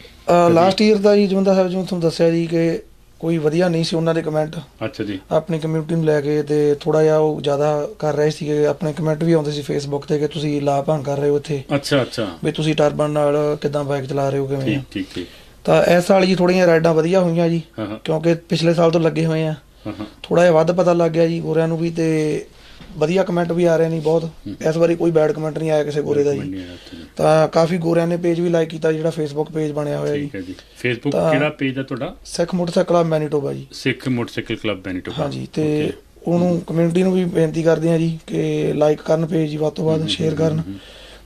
ਲਾਸਟ ਈਅਰ ਦਾ ਜੀ, ਜਿਵੇਂ ਤੁਹਾਨੂੰ ਦੱਸਿਆ ਜੀ, ਕਿ ਕੋਈ ਵਧੀਆ ਨਹੀਂ ਸੀ ਉਹਨਾਂ ਦੇ ਕਮੈਂਟ। ਅੱਛਾ ਜੀ। ਆਪਣੀ ਕਮਿਊਨਿਟੀ ਨੂੰ ਲੈ ਕੇ ਤੇ ਥੋੜਾ ਜਿਹਾ ਉਹ ਜ਼ਿਆਦਾ ਕਰ ਰਹੇ ਸੀਗੇ, ਆਪਣੇ ਕਮੈਂਟ ਵੀ ਆਉਂਦੇ ਸੀ ਫੇਸਬੁੱਕ ਤੇ ਕਿ ਤੁਸੀਂ ਲਾਭ ਭੰਗ ਕਰ ਰਹੇ ਹੋ ਇੱਥੇ। ਅੱਛਾ। ਵੀ ਤੁਸੀਂ ਟਰਬਨ ਨਾਲ ਕਿੱਦਾਂ ਬਾਈਕ ਚਲਾ ਰਹੇ ਹੋ, ਕਿਵੇਂ? ਠੀਕ। ਤਾਂ ਇਸ ਸਾਲ ਜੀ ਥੋੜ੍ਹੀਆਂ ਰਾਈਡਾਂ ਵਧੀਆ ਹੋਈਆਂ ਜੀ, ਕਿਉਂਕਿ ਪਿਛਲੇ ਸਾਲ ਤੋਂ ਲੱਗੇ ਹੋਏ ਆ, ਥੋੜਾ ਜਿਹਾ ਵੱਧ ਪਤਾ ਲੱਗ ਗਿਆ ਜੀ ਗੋਰਿਆਂ ਨੂੰ ਵੀ, ਤੇ ਵਧੀਆ ਕਮੈਂਟ ਵੀ ਆ ਰਹੇ ਨੇ ਬਹੁਤ। ਇਸ ਵਾਰੀ ਕੋਈ ਬੈਡ ਕਮੈਂਟ ਨਹੀਂ ਆਇਆ ਕਿਸੇ ਗੋਰੇ ਦਾ ਜੀ। ਤਾਂ ਕਾਫੀ ਗੋਰਿਆਂ ਨੇ ਪੇਜ ਵੀ ਲਾਈਕ ਕੀਤਾ, ਜਿਹੜਾ ਫੇਸਬੁੱਕ ਪੇਜ ਬਣਿਆ ਹੋਇਆ ਠੀਕ ਹੈ ਜੀ। ਫੇਸਬੁੱਕ ਤਾਂ ਕਿਹੜਾ ਪੇਜ ਹੈ ਤੁਹਾਡਾ? ਸਿੱਖ ਮੋਟਰਸਾਈਕਲ ਕਲੱਬ ਮੈਨੀਟੋਬਾ ਜੀ। ਸਿੱਖ ਮੋਟਰਸਾਈਕਲ ਕਲੱਬ ਮੈਨੀਟੋਬਾ। ਹਾਂਜੀ, ਤੇ ਉਹਨੂੰ ਕਮਿਊਨਿਟੀ ਨੂੰ ਵੀ ਬੇਨਤੀ ਕਰਦੇ ਹਾਂ ਜੀ ਕਿ ਲਾਈਕ ਕਰਨ ਪੇਜ ਜੀ, ਵੱਧ ਤੋਂ ਵੱਧ ਸ਼ੇਅਰ ਕਰਨ।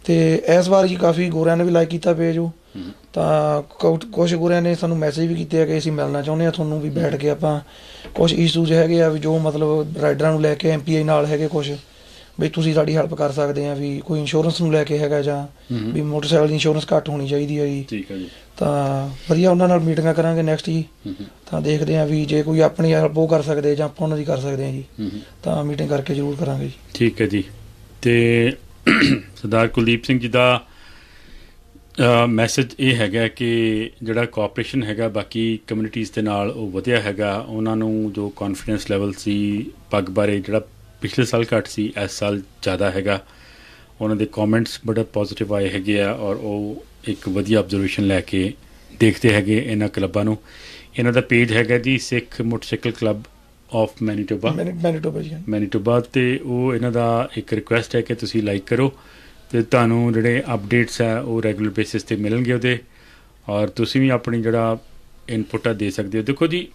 ਤੇ ਇਸ ਵਾਰ ਜੀ ਕਾਫੀ ਗੋਰਿਆਂ ਨੇ ਵੀ ਲਾਈਕ ਕੀਤਾ ਪੇਜ ਉਹ। ਤਾਂ ਕੁਛ ਗੋਰਿਆਂ ਨੇ ਸਾਨੂੰ ਮੈਸੇਜ ਵੀ ਕੀਤੇ ਆ ਕਿ ਅਸੀਂ ਮਿਲਣਾ ਚਾਹੁੰਦੇ ਹਾਂ ਤੁਹਾਨੂੰ, ਵੀ ਬੈਠ ਕੇ ਆਪਾਂ ਕੁਛ ਇਸ਼ੂਜ਼ ਹੈਗੇ ਆ ਵੀ ਜੋ ਮਤਲਬ ਰਾਈਡਰਾਂ ਨੂੰ ਲੈ ਕੇ MPI ਨਾਲ ਹੈਗੇ ਕੁਛ, ਵੀ ਤੁਸੀਂ ਸਾਡੀ ਹੈਲਪ ਕਰ ਸਕਦੇ ਆ, ਵੀ ਕੋਈ ਇੰਸ਼ੋਰੈਂਸ ਨੂੰ ਲੈ ਕੇ ਹੈਗਾ ਜਾਂ ਵੀ ਮੋਟਰਸਾਈਕਲ ਦੀ ਇੰਸ਼ੋਰੈਂਸ ਘੱਟ ਹੋਣੀ ਚਾਹੀਦੀ ਹੈ ਜੀ। ਠੀਕ ਹੈ ਜੀ। ਤਾਂ ਵਧੀਆ ਉਹਨਾਂ ਨਾਲ ਮੀਟਿੰਗਾਂ ਕਰਾਂਗੇ ਨੈਕਸਟ ਜੀ। ਤਾਂ ਦੇਖਦੇ ਹਾਂ ਵੀ ਜੇ ਕੋਈ ਆਪਣੀ ਹੈਲਪ ਉਹ ਕਰ ਸਕਦੇ ਜਾਂ ਆਪਾਂ ਉਹਨਾਂ ਦੀ ਕਰ ਸਕਦੇ ਹਾਂ ਜੀ, ਤਾਂ ਮੀਟਿੰਗ ਕਰਕੇ ਜ਼ਰੂਰ ਕਰਾਂਗੇ ਜੀ। ਠੀਕ ਹੈ ਜੀ। ਤੇ ਸਰਦਾਰ ਕੁਲਦੀਪ ਸਿੰਘ ਜੀ ਦਾ ਮੈਸੇਜ ਇਹ ਹੈਗਾ ਕਿ ਜਿਹੜਾ ਕੋਆਪਰੇਸ਼ਨ ਹੈਗਾ ਬਾਕੀ ਕਮਿਊਨਿਟੀਜ਼ ਦੇ ਨਾਲ ਉਹ ਵਧਿਆ ਹੈਗਾ। ਉਹਨਾਂ ਨੂੰ ਜੋ ਕੌਨਫੀਡੈਂਸ ਲੈਵਲ ਸੀ ਪੱਗ ਬਾਰੇ, ਜਿਹੜਾ ਪਿਛਲੇ ਸਾਲ ਘੱਟ ਸੀ ਇਸ ਸਾਲ ਜ਼ਿਆਦਾ ਹੈਗਾ। ਉਹਨਾਂ ਦੇ ਕਮੈਂਟਸ ਬੜੇ ਪੋਜ਼ੀਟਿਵ ਆਏ ਹੈਗੇ ਆ, ਔਰ ਉਹ ਇੱਕ ਵਧੀਆ ਆਬਜ਼ਰਵੇਸ਼ਨ ਲੈ ਕੇ ਦੇਖਦੇ ਹੈਗੇ ਇਹਨਾਂ ਕਲੱਬਾਂ ਨੂੰ। ਇਹਨਾਂ ਦਾ ਪੇਜ ਹੈਗਾ ਜੀ ਸਿੱਖ ਮੋਟਰਸਾਈਕਲ ਕਲੱਬ ਆਫ ਮੈਨੀਟੋਬਾ ਜੀ, ਮੈਨੀਟੋਬਾ। ਅਤੇ ਉਹ ਇਹਨਾਂ ਦਾ ਇੱਕ ਰਿਕੁਐਸਟ ਹੈ ਕਿ ਤੁਸੀਂ ਲਾਈਕ ਕਰੋ ਅਤੇ ਤੁਹਾਨੂੰ ਜਿਹੜੇ ਅਪਡੇਟਸ ਹੈ ਉਹ ਰੈਗੂਲਰ ਬੇਸਿਸ 'ਤੇ ਮਿਲਣਗੇ ਉਹਦੇ, ਔਰ ਤੁਸੀਂ ਵੀ ਆਪਣੀ ਜਿਹੜਾ ਇਨਪੁਟ ਆ ਦੇ ਸਕਦੇ ਹੋ। ਦੇਖੋ ਜੀ,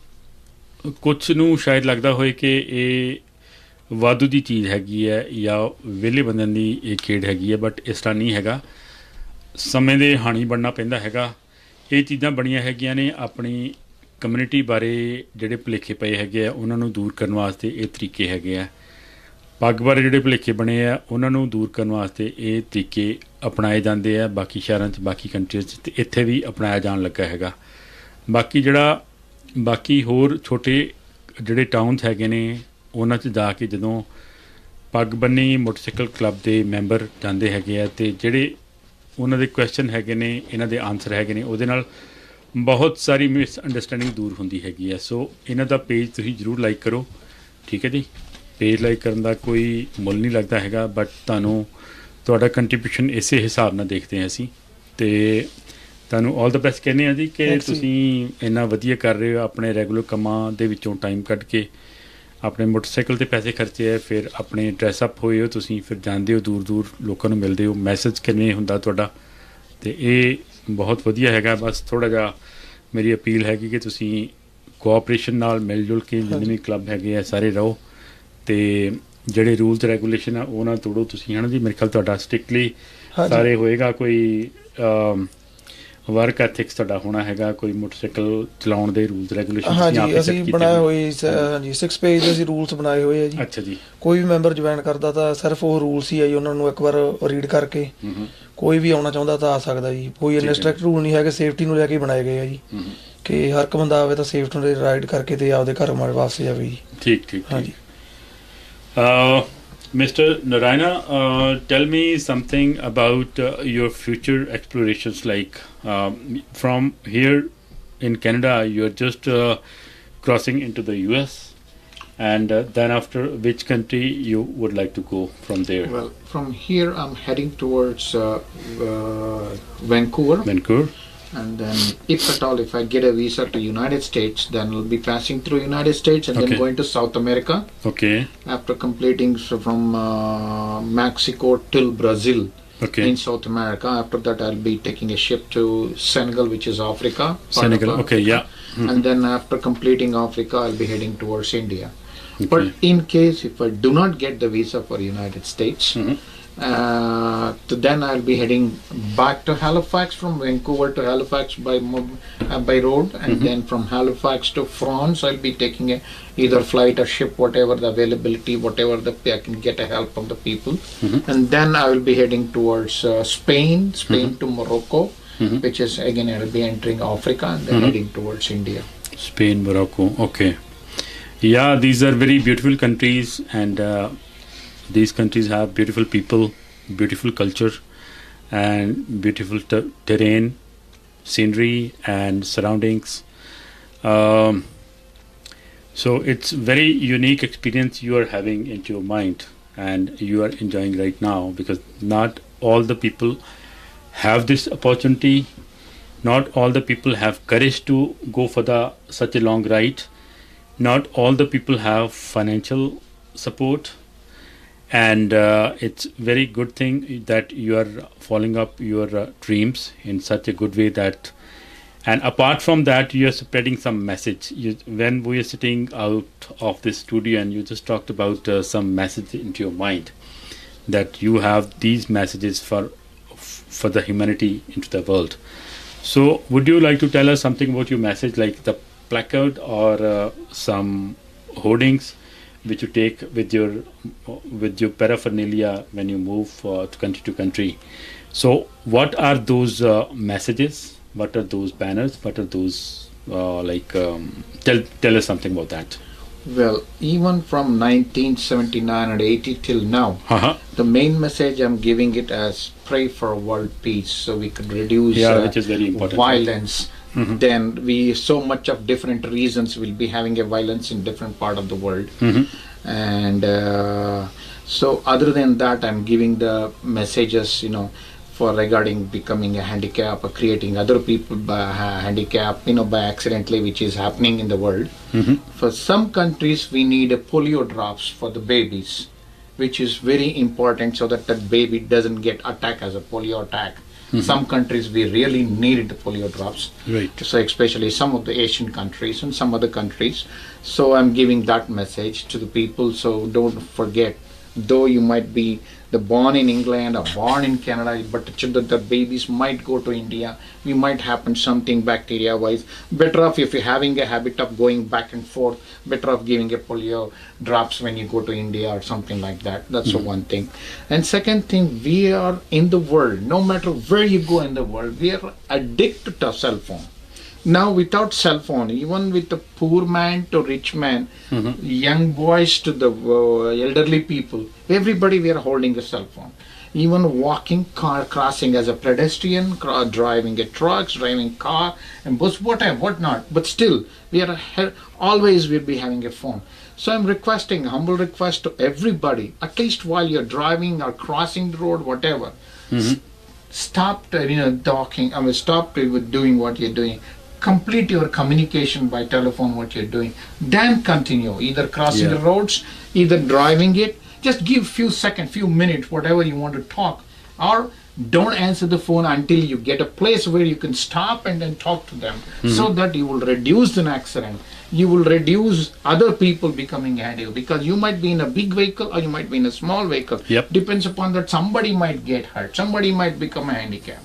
ਕੁਛ ਨੂੰ ਸ਼ਾਇਦ ਲੱਗਦਾ ਹੋਏ ਕਿ ਇਹ ਵਾਧੂ ਦੀ ਚੀਜ਼ ਹੈਗੀ ਹੈ ਜਾਂ ਵਿਹਲੇ ਬੰਦਿਆਂ ਦੀ ਇਹ ਖੇਡ ਹੈਗੀ ਹੈ, ਬਟ ਇਸ ਤਰ੍ਹਾਂ ਨਹੀਂ ਹੈਗਾ। ਸਮੇਂ ਦੇ ਹਾਣੀ ਬਣਨਾ ਪੈਂਦਾ ਹੈਗਾ। ਇਹ ਚੀਜ਼ਾਂ ਬਣੀਆਂ ਹੈਗੀਆਂ ਨੇ ਆਪਣੀ ਕਮਿਊਨਿਟੀ ਬਾਰੇ ਜਿਹੜੇ ਭੁਲੇਖੇ ਪਏ ਹੈਗੇ ਆ ਉਹਨਾਂ ਨੂੰ ਦੂਰ ਕਰਨ ਵਾਸਤੇ ਇਹ ਤਰੀਕੇ ਹੈਗੇ ਆ। ਪੱਗ ਬਾਰੇ ਜਿਹੜੇ ਭੁਲੇਖੇ ਬਣੇ ਆ ਉਹਨਾਂ ਨੂੰ ਦੂਰ ਕਰਨ ਵਾਸਤੇ ਇਹ ਤਰੀਕੇ ਅਪਣਾਏ ਜਾਂਦੇ ਆ ਬਾਕੀ ਸ਼ਹਿਰਾਂ 'ਚ, ਬਾਕੀ ਕੰਟਰੀਜ਼ 'ਚ, ਅਤੇ ਇੱਥੇ ਵੀ ਅਪਣਾਇਆ ਜਾਣ ਲੱਗਾ ਹੈਗਾ। ਬਾਕੀ ਹੋਰ ਛੋਟੇ ਜਿਹੜੇ ਟਾਊਨਸ ਹੈਗੇ ਨੇ ਉਹਨਾਂ 'ਚ ਜਾ ਕੇ ਜਦੋਂ ਪੱਗ ਬੰਨੀ ਮੋਟਰਸਾਈਕਲ ਕਲੱਬ ਦੇ ਮੈਂਬਰ ਜਾਂਦੇ ਹੈਗੇ ਆ ਅਤੇ ਜਿਹੜੇ ਉਹਨਾਂ ਦੇ ਕੁਐਸਚਨ ਹੈਗੇ ਨੇ, ਇਹਨਾਂ ਦੇ ਆਨਸਰ ਹੈਗੇ ਨੇ, ਉਹਦੇ ਨਾਲ ਬਹੁਤ ਸਾਰੀ ਮਿਸਅੰਡਰਸਟੈਂਡਿੰਗ ਦੂਰ ਹੁੰਦੀ ਹੈਗੀ ਹੈ। ਸੋ ਇਹਨਾਂ ਦਾ ਪੇਜ ਤੁਸੀਂ ਜ਼ਰੂਰ ਲਾਈਕ ਕਰੋ। ਠੀਕ ਹੈ ਜੀ। ਪੇਜ ਲਾਈਕ ਕਰਨ ਦਾ ਕੋਈ ਮੁੱਲ ਨਹੀਂ ਲੱਗਦਾ ਹੈਗਾ, ਬਟ ਤੁਹਾਡਾ ਕੰਟਰੀਬਿਊਸ਼ਨ ਇਸੇ ਹਿਸਾਬ ਨਾਲ ਦੇਖਦੇ ਹਾਂ ਅਸੀਂ। ਅਤੇ ਤੁਹਾਨੂੰ ਆਲ ਦਾ ਬੈਸਟ ਕਹਿੰਦੇ ਹਾਂ ਜੀ ਕਿ ਤੁਸੀਂ ਇੰਨਾ ਵਧੀਆ ਕਰ ਰਹੇ ਹੋ। ਆਪਣੇ ਰੈਗੂਲਰ ਕੰਮਾਂ ਦੇ ਵਿੱਚੋਂ ਟਾਈਮ ਕੱਢ ਕੇ ਆਪਣੇ ਮੋਟਰਸਾਈਕਲ 'ਤੇ ਪੈਸੇ ਖਰਚੇ ਹੈ, ਫਿਰ ਆਪਣੇ ਡਰੈਸਅਪ ਹੋਏ ਹੋ ਤੁਸੀਂ, ਫਿਰ ਜਾਂਦੇ ਹੋ ਦੂਰ ਦੂਰ ਲੋਕਾਂ ਨੂੰ ਮਿਲਦੇ ਹੋ, ਮੈਸੇਜ ਕਿਵੇਂ ਹੁੰਦਾ ਤੁਹਾਡਾ, ਅਤੇ ਇਹ ਬਹੁਤ ਵਧੀਆ ਹੈਗਾ। ਬਸ ਥੋੜ੍ਹਾ ਜਿਹਾ ਮੇਰੀ ਅਪੀਲ ਹੈਗੀ ਕਿ ਤੁਸੀਂ ਕੋਆਪਰੇਸ਼ਨ ਨਾਲ ਮਿਲ ਜੁਲ ਕੇ ਜਿੰਨੇ ਵੀ ਕਲੱਬ ਹੈਗੇ ਆ ਸਾਰੇ ਰਹੋ, ਅਤੇ ਜਿਹੜੇ ਰੂਲਸ ਰੈਗੂਲੇਸ਼ਨ ਆ ਉਹ ਨਾ ਤੋੜੋ ਤੁਸੀਂ, ਹੈ ਨਾ ਜੀ। ਮੇਰੇ ਖਿਆਲ ਤੁਹਾਡਾ ਸਟ੍ਰਿਕਟਲੀ ਸਾਰੇ ਹੋਏਗਾ। ਕੋਈ ਵਰਕ ਐਥਿਕਸ ਤੁਹਾਡਾ ਹੋਣਾ ਹੈਗਾ, ਕੋਈ ਮੋਟਰਸਾਈਕਲ ਚਲਾਉਣ ਦੇ ਰੂਲਸ ਰੈਗੂਲੇਸ਼ਨ? ਹਾਂਜੀ, ਅਸੀਂ ਬਣਾਏ ਹੋਏ ਹਾਂਜੀ 6 ਪੇਜ ਦੇ ਅਸੀਂ ਰੂਲਸ ਬਣਾਏ ਹੋਏ ਆ ਜੀ। ਅੱਛਾ ਜੀ। ਕੋਈ ਵੀ ਮੈਂਬਰ ਜੁਆਇਨ ਕਰਦਾ ਤਾਂ ਸਿਰਫ ਉਹ ਰੂਲਸ ਹੀ ਆ ਜੀ, ਉਹਨਾਂ ਨੂੰ ਇੱਕ ਵਾਰ ਰੀਡ ਕਰਕੇ ਕੋਈ ਵੀ ਆਉਣਾ ਚਾਹੁੰਦਾ ਤਾਂ ਆ ਸਕਦਾ ਜੀ। ਕੋਈ ਇੰਨੇ ਸਟ੍ਰਿਕਟ ਰੂਲ ਨਹੀਂ ਹੈਗੇ, ਸੇਫਟੀ ਨੂੰ ਲੈ ਕੇ ਬਣਾਏ ਗਏ ਆ ਜੀ ਕਿ ਹਰ ਇੱਕ ਬੰਦਾ ਆਵੇ ਤਾਂ ਸੇਫਟੀ ਨੂੰ ਰਾਈਡ ਕਰਕੇ ਤੇ ਆਪਦੇ ਘਰ ਵਾਪਸ ਜਾਵੇ ਜੀ। ਠੀਕ। ਹਾਂਜੀ। Mr. Narayana, tell me something about your future explorations. Like from here in Canada, you're just crossing into the US, and then after which country you would like to go from there? Well, from here I'm heading towards Vancouver. And then if at all, if I get a visa to United States, then I'll be passing through United States and then going to South America. Okay. After completing from Mexico till Brazil in South America. After that, I'll be taking a ship to Senegal, which is Africa. Senegal, okay, yeah. And then after completing Africa, I'll be heading towards India. But in case if I do not get the visa for United States, then I'll be heading back to Halifax, from Vancouver to Halifax by road, and then from Halifax to France I'll be taking either flight or ship, whatever the availability, whatever I can get a help from the people. And then I will be heading towards Spain to Morocco, which is again I'll be entering Africa and then heading towards India. Spain, Morocco, okay. Yeah, these are very beautiful countries, and these countries have beautiful people, beautiful culture, and beautiful terrain, scenery, and surroundings. So it's very unique experience you are having into your mind, and you are enjoying right now, because not all the people have this opportunity. Not all the people have courage to go for such a long ride. Not all the people have financial support. and it's very good thing that you are following up your dreams in such a good way that, and apart from that, you are spreading some message. When we are sitting out of this studio and you just talked about some message into your mind, that you have these messages for the humanity into the world. So would you like to tell us something about your message, like the placard or some hoardings which you take with your paraphernalia when you move to country? So what are those messages? What are those banners? What are those tell us something about that. Well, even from 1979 and 80 till now, the main message I'm giving it as pray for world peace, so we could reduce which is very important, violence. Then we so much of different reasons will be having a violence in different part of the world. And so other than that, I'm giving the messages, for regarding becoming a handicap or creating other people by handicap, by accidentally, which is happening in the world. For some countries, we need a polio drops for the babies, which is very important so that that baby doesn't get attacked as a polio attack. Some countries we really need the polio drops. Right. So especially some of the Asian countries and some other countries. So I'm giving that message to the people. So don't forget, though you might be born in England or born in Canada, but the babies might go to India. We might happen something bacteria wise. Better off if you're having a habit of going back and forth, better off giving a polio drops when you go to India or something like that. That's the one thing. And second thing, we are in the world, no matter where you go in the world, we are addicted to a cell phone. Now without cell phone, even with the poor man to rich man, young boys to the elderly people, everybody we are holding a cell phone. Even walking, car crossing as a pedestrian, driving a trucks, driving car and bus, whatever, whatnot. But still, we are always will be having a phone. So I'm requesting, humble request to everybody, at least while you're driving or crossing the road, whatever, stop talking. Stop with doing what you're doing. Complete your communication by telephone, what you're doing. Then continue, either crossing the roads, either driving it. Just give few seconds, few minutes, whatever you want to talk. Or don't answer the phone until you get a place where you can stop and then talk to them, so that you will reduce an accident. You will reduce other people becoming handicapped, because you might be in a big vehicle or you might be in a small vehicle. Depends upon that, somebody might get hurt, somebody might become a handicap.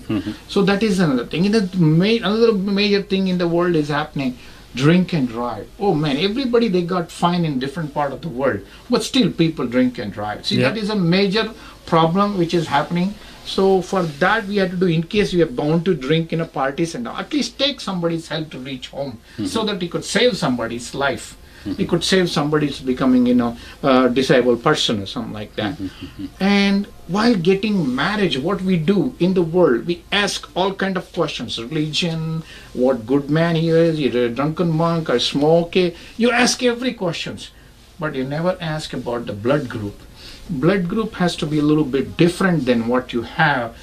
So that is another thing. Another major thing in the world is happening, drink and drive. Oh man, everybody, they got fine in different part of the world, but still people drink and drive. See, that is a major problem which is happening. So for that we have to do, in case we are bound to drink in a parties and at least take somebody's help to reach home, so that you could save somebody's life. You could save somebody's becoming, disabled person or something like that. And while getting marriage, what we do in the world, we ask all kind of questions. Religion, what good man he is, either a drunken monk or smoke. You ask every questions, but you never ask about the blood group. Blood group has to be a little bit different than what you have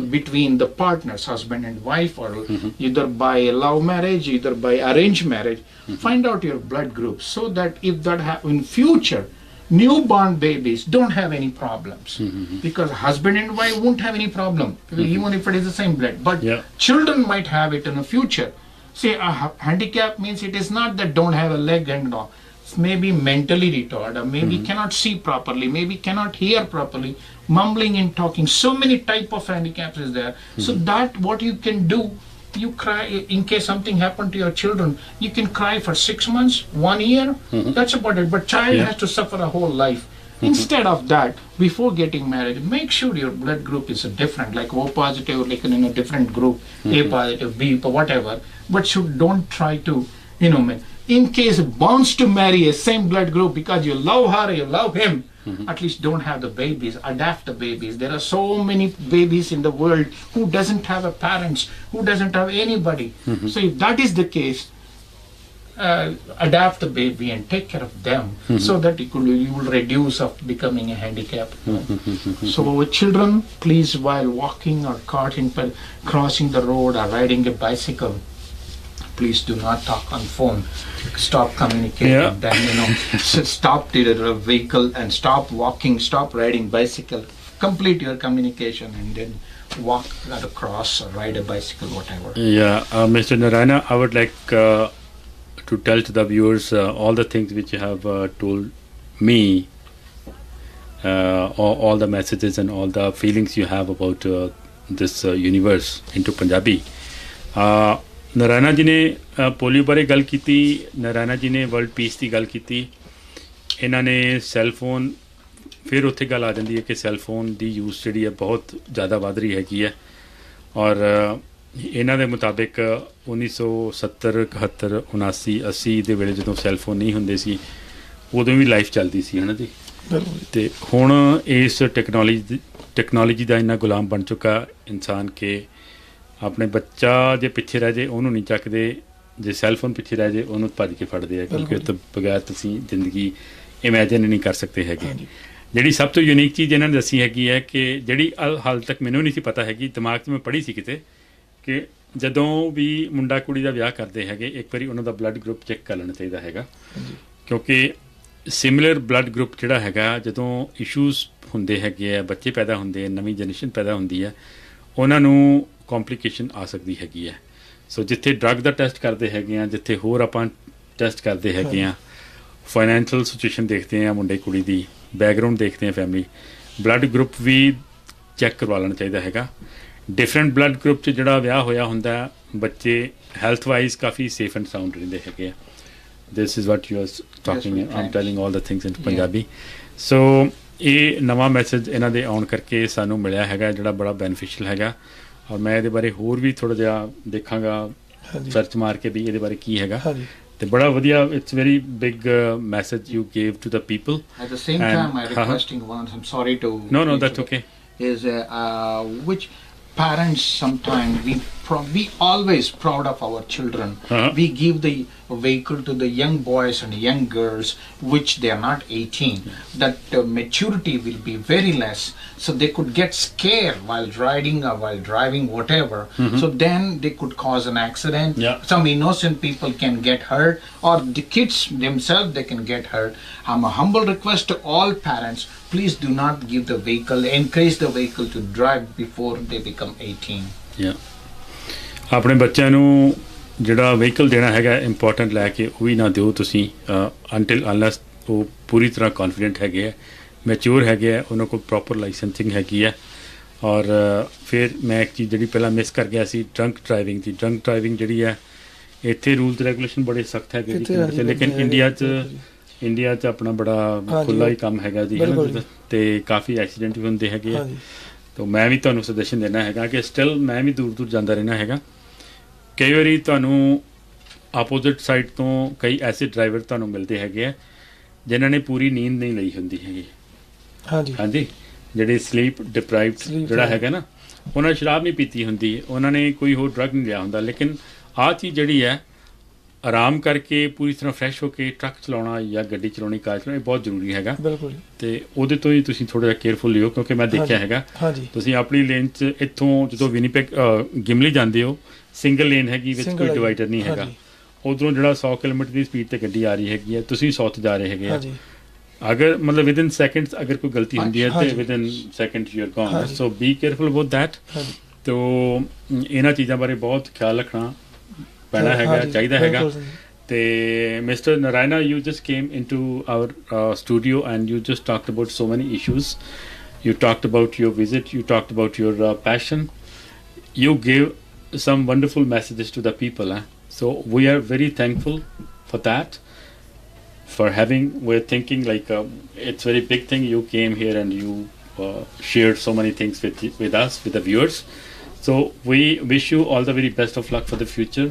between the partners, husband and wife, or either by love marriage, either by arranged marriage. Find out your blood group, so that if that happens in future, newborn babies don't have any problems, because husband and wife won't have any problem, even if it is the same blood. But children might have it in the future. See, a handicap means it is not that don't have a leg and all. Maybe mentally retarded, or maybe cannot see properly, maybe cannot hear properly, mumbling and talking. So many type of handicaps is there. So that what you can do, you cry in case something happened to your children. You can cry for 6 months, 1 year. That's about it. But child has to suffer a whole life. Instead of that, before getting married, make sure your blood group is different, like O positive, like in a different group, A positive, B, whatever. But don't try to, in case bonds to marry a same blood group because you love her, you love him, at least don't have the babies, adapt the babies. There are so many babies in the world who doesn't have a parents, who doesn't have anybody. So if that is the case, adapt the baby and take care of them, so that you will reduce of becoming a handicap. So with children, please, while walking or crossing the road or riding a bicycle, please do not talk on phone. Stop communicating. Yeah. Then stop the vehicle and stop walking. Stop riding bicycle. Complete your communication and then walk across or ride a bicycle, whatever. Yeah, Mr. Narayana, I would like to tell to the viewers all the things which you have told me, all the messages and all the feelings you have about this universe into Punjabi. Narayana ਜੀ ਨੇ polio ਬਾਰੇ ਗੱਲ ਕੀਤੀ, ਨਾਰਾਇਣਾ ਜੀ ਨੇ world piece ਦੀ ਗੱਲ ਕੀਤੀ, ਇਹਨਾਂ ਨੇ ਸੈੱਲ ਫੋਨ, ਫਿਰ ਉੱਥੇ ਗੱਲ ਆ ਜਾਂਦੀ ਹੈ ਕਿ ਸੈੱਲ ਫੋਨ ਦੀ ਯੂਜ਼ ਜਿਹੜੀ ਹੈ ਬਹੁਤ ਜ਼ਿਆਦਾ ਵੱਧ ਰਹੀ ਹੈਗੀ ਹੈ, ਔਰ ਇਹਨਾਂ ਦੇ ਮੁਤਾਬਿਕ 1970 71 79 80 ਦੇ ਵੇਲੇ ਜਦੋਂ ਸੈੱਲ ਫੋਨ ਨਹੀਂ ਹੁੰਦੇ ਸੀ ਉਦੋਂ ਵੀ ਲਾਈਫ ਚੱਲਦੀ ਸੀ, ਹੈ ਨਾ ਜੀ। ਅਤੇ ਹੁਣ ਇਸ ਟੈਕਨੋਲੋਜੀ ਦਾ ਇੰਨਾ ਗੁਲਾਮ ਬਣ ਚੁੱਕਾ ਇਨਸਾਨ ਕਿ ਆਪਣੇ ਬੱਚਾ ਜੇ ਪਿੱਛੇ ਰਹਿ ਜੇ ਉਹਨੂੰ ਨਹੀਂ ਚੱਕਦੇ, ਜੇ ਸੈੱਲ ਫੋਨ ਪਿੱਛੇ ਰਹਿ ਜੇ ਉਹਨੂੰ ਭੱਜ ਕੇ ਫੜਦੇ ਆ, ਕਿਉਂਕਿ ਉਹ ਤੋਂ ਬਗੈਰ ਤੁਸੀਂ ਜ਼ਿੰਦਗੀ ਇਮੈਜਿਨ ਨਹੀਂ ਕਰ ਸਕਦੇ ਹੈਗੇ। ਜਿਹੜੀ ਸਭ ਤੋਂ ਯੂਨੀਕ ਚੀਜ਼ ਇਹਨਾਂ ਨੇ ਦੱਸੀ ਹੈਗੀ ਹੈ ਕਿ ਜਿਹੜੀ ਹਾਲ ਤੱਕ ਮੈਨੂੰ ਨਹੀਂ ਸੀ ਪਤਾ ਹੈਗੀ, ਦਿਮਾਗ 'ਚ ਮੈਂ ਪੜ੍ਹੀ ਸੀ ਕਿਤੇ, ਕਿ ਜਦੋਂ ਵੀ ਮੁੰਡਾ ਕੁੜੀ ਦਾ ਵਿਆਹ ਕਰਦੇ ਹੈਗੇ ਇੱਕ ਵਾਰੀ ਉਹਨਾਂ ਦਾ ਬਲੱਡ ਗਰੁੱਪ ਚੈੱਕ ਕਰ ਲੈਣਾ ਚਾਹੀਦਾ ਹੈਗਾ, ਕਿਉਂਕਿ ਸਿਮਿਲਰ ਬਲੱਡ ਗਰੁੱਪ ਜਿਹੜਾ ਹੈਗਾ ਜਦੋਂ ਇਸ਼ੂਜ਼ ਹੁੰਦੇ ਹੈਗੇ ਆ, ਬੱਚੇ ਪੈਦਾ ਹੁੰਦੇ ਆ, ਨਵੀਂ ਜਨਰੇਸ਼ਨ ਪੈਦਾ ਹੁੰਦੀ ਹੈ, ਉਹਨਾਂ ਨੂੰ ਕੰਪਲੀਕੇਸ਼ਨ ਆ ਸਕਦੀ ਹੈਗੀ ਹੈ। ਸੋ ਜਿੱਥੇ ਡਰੱਗ ਦਾ ਟੈਸਟ ਕਰਦੇ ਹੈਗੇ ਆ, ਜਿੱਥੇ ਹੋਰ ਆਪਾਂ ਟੈਸਟ ਕਰਦੇ ਹੈਗੇ ਆ, ਫਾਈਨੈਂਸ਼ੀਅਲ ਸਿਚੁਏਸ਼ਨ ਦੇਖਦੇ ਆ ਮੁੰਡੇ ਕੁੜੀ ਦੀ, ਬੈਕਗਰਾਊਂਡ ਦੇਖਦੇ ਆ ਫੈਮਿਲੀ, ਬਲੱਡ ਗਰੁੱਪ ਵੀ ਚੈੱਕ ਕਰਵਾ ਲੈਣਾ ਚਾਹੀਦਾ ਹੈਗਾ। ਡਿਫਰੈਂਟ ਬਲੱਡ ਗਰੁੱਪ 'ਚ ਜਿਹੜਾ ਵਿਆਹ ਹੋਇਆ ਹੁੰਦਾ ਬੱਚੇ ਹੈਲਥ ਵਾਈਜ਼ ਕਾਫੀ ਸੇਫ ਐਂਡ ਸਾਊਂਡ ਰਹਿੰਦੇ ਹੈਗੇ ਆ। This is what you are talking, I am telling all the things in Punjabi. So ਇਹ ਨਵਾਂ ਮੈਸੇਜ ਇਹਨਾਂ ਦੇ ਆਉਣ ਕਰਕੇ ਸਾਨੂੰ ਮਿਲਿਆ ਹੈਗਾ ਜਿਹੜਾ ਬੜਾ ਬੈਨੀਫਿਸ਼ੀਅਲ ਹੈਗਾ, ਔਰ ਮੈਂ ਇਹਦੇ ਬਾਰੇ ਹੋਰ ਵੀ ਥੋੜ੍ਹਾ ਜਿਹਾ ਦੇਖਾਂਗਾ, ਸਰਚ ਮਾਰ ਕੇ ਵੀ ਇਹਦੇ ਬਾਰੇ ਕੀ ਹੈਗਾ, ਤੇ ਬੜਾ ਵਧੀਆ, it's very big message you gave to the people. At the same time, I requesting once, I'm sorry to... No, that's okay. Is which parents sometimes we always proud of our children. We give the vehicle to the young boys and young girls which they are not 18. That maturity will be very less, so they could get scared while riding or while driving, whatever. So then they could cause an accident. Some innocent people can get hurt, or the kids themselves they can get hurt. I'm a humble request to all parents, please do not give the vehicle, encourage the vehicle to drive before they become 18. ਆਪਣੇ ਬੱਚਿਆਂ ਨੂੰ ਜਿਹੜਾ vehicle ਦੇਣਾ ਹੈਗਾ important ਲੈ ਕੇ ਉਹ ਵੀ ਨਾ ਦਿਓ ਤੁਸੀਂ, ਅੰਟਿਲ ਅਨਲੈਸ ਉਹ ਪੂਰੀ ਤਰ੍ਹਾਂ ਕੌਨਫੀਡੈਂਟ ਹੈਗੇ ਹੈ, ਮੈਚਿਓਰ ਹੈਗੇ ਹੈ, ਉਹਨਾਂ ਕੋਲ ਪ੍ਰੋਪਰ ਲਾਇਸੈਂਸਿੰਗ ਹੈਗੀ ਹੈ। ਔਰ ਫਿਰ ਮੈਂ ਇੱਕ ਚੀਜ਼ ਜਿਹੜੀ ਪਹਿਲਾਂ ਮਿਸ ਕਰ ਗਿਆ ਸੀ, ਡਰੰਕ ਡਰਾਈਵਿੰਗ ਦੀ। ਡਰੰਕ ਡਰਾਈਵਿੰਗ ਜਿਹੜੀ ਹੈ ਇੱਥੇ ਰੂਲਸ ਰੈਗੂਲੇਸ਼ਨ ਬੜੇ ਸਖਤ ਹੈਗੇ ਜੀ, ਲੇਕਿਨ ਇੰਡੀਆ 'ਚ ਆਪਣਾ ਬੜਾ ਖੁੱਲ੍ਹਾ ਹੀ ਕੰਮ ਹੈਗਾ ਜੀ, ਅਤੇ ਕਾਫੀ ਐਕਸੀਡੈਂਟ ਵੀ ਹੁੰਦੇ ਹੈਗੇ ਆ। ਤਾਂ ਮੈਂ ਵੀ ਤੁਹਾਨੂੰ ਸੁਜੈਸ਼ਨ ਦੇਣਾ ਹੈਗਾ ਕਿ ਸਟਿਲ ਮੈਂ ਵੀ ਦੂਰ ਦੂਰ ਜਾਂਦਾ ਰਹਿਣਾ ਹੈਗਾ, ਕਈ ਵਾਰੀ ਤੁਹਾਨੂੰ ਆਪੋਜ਼ਿਟ ਸਾਈਡ ਤੋਂ ਕਈ ਐਸੇ ਡਰਾਈਵਰ ਤੁਹਾਨੂੰ ਮਿਲਦੇ ਹੈਗੇ ਆ ਜਿਨ੍ਹਾਂ ਨੇ ਪੂਰੀ ਨੀਂਦ ਨਹੀਂ ਲਈ ਹੁੰਦੀ ਹੈਗੀ, ਹਾਂਜੀ, ਜਿਹੜੇ ਸਲੀਪ ਡਿਪਰਾਈਵਡ ਜਿਹੜਾ ਹੈਗਾ ਨਾ, ਉਹਨਾਂ ਨੇ ਸ਼ਰਾਬ ਨਹੀਂ ਪੀਤੀ ਹੁੰਦੀ, ਉਹਨਾਂ ਨੇ ਕੋਈ ਹੋਰ ਡਰੱਗ ਨਹੀਂ ਲਿਆ ਹੁੰਦਾ, ਲੇਕਿਨ ਆਹ ਚੀਜ਼ ਜਿਹੜੀ ਹੈ ਆਰਾਮ ਕਰਕੇ ਪੂਰੀ ਤਰ੍ਹਾਂ ਫਰੈਸ਼ ਹੋ ਕੇ ਟਰੱਕ ਚਲਾਉਣਾ ਜਾਂ ਗੱਡੀ ਚਲਾਉਣੀ, ਕਾਰ ਚਲਾਉਣੀ ਬਹੁਤ ਜ਼ਰੂਰੀ ਹੈਗਾ। ਅਤੇ ਉਹਦੇ ਤੋਂ ਹੀ ਤੁਸੀਂ ਥੋੜ੍ਹਾ ਜਿਹਾ ਕੇਅਰਫੁਲ ਲਿਓ, ਕਿਉਂਕਿ ਮੈਂ ਦੇਖਿਆ ਹੈਗਾ ਤੁਸੀਂ ਆਪਣੀ ਲੇਨ 'ਚ ਇੱਥੋਂ ਜਦੋਂ ਵਿਨੀਪੈਗ ਗਿਮਲੀ ਜਾਂਦੇ ਹੋ, ਸਿੰਗਲ ਲੇਨ ਹੈਗੀ, ਵਿੱਚ ਕੋਈ ਡਿਵਾਈਡਰ ਨਹੀਂ ਹੈਗਾ, ਉੱਧਰੋਂ ਜਿਹੜਾ 100 ਕਿਲੋਮੀਟਰ ਦੀ ਸਪੀਡ 'ਤੇ ਗੱਡੀ ਆ ਰਹੀ ਹੈਗੀ ਹੈ, ਤੁਸੀਂ 100 'ਤੇ ਜਾ ਰਹੇ ਹੈਗੇ ਆ, ਅਗਰ ਮਤਲਬ ਵਿਦਿਨ ਸੈਕਿੰਡਸ ਅਗਰ ਕੋਈ ਗਲਤੀ ਹੁੰਦੀ ਹੈ ਤਾਂ within second you are gone, so B careful about that. ਤੋ ਇਹਨਾਂ ਚੀਜ਼ਾਂ ਬਾਰੇ ਬਹੁਤ ਖਿਆਲ ਰੱਖਣਾ ਪੈਣਾ ਹੈਗਾ, ਚਾਹੀਦਾ ਹੈਗਾ। ਤੇ mister Narayana, you just came into our studio and you just talked about so many issues, you talked about your visit, you talked about your passion, you gave some wonderful messages to the people, so we are very thankful for that, for having, we're thinking like it's very big thing you came here and you shared so many things with us, with the viewers. So we wish you all the very best of luck for the future,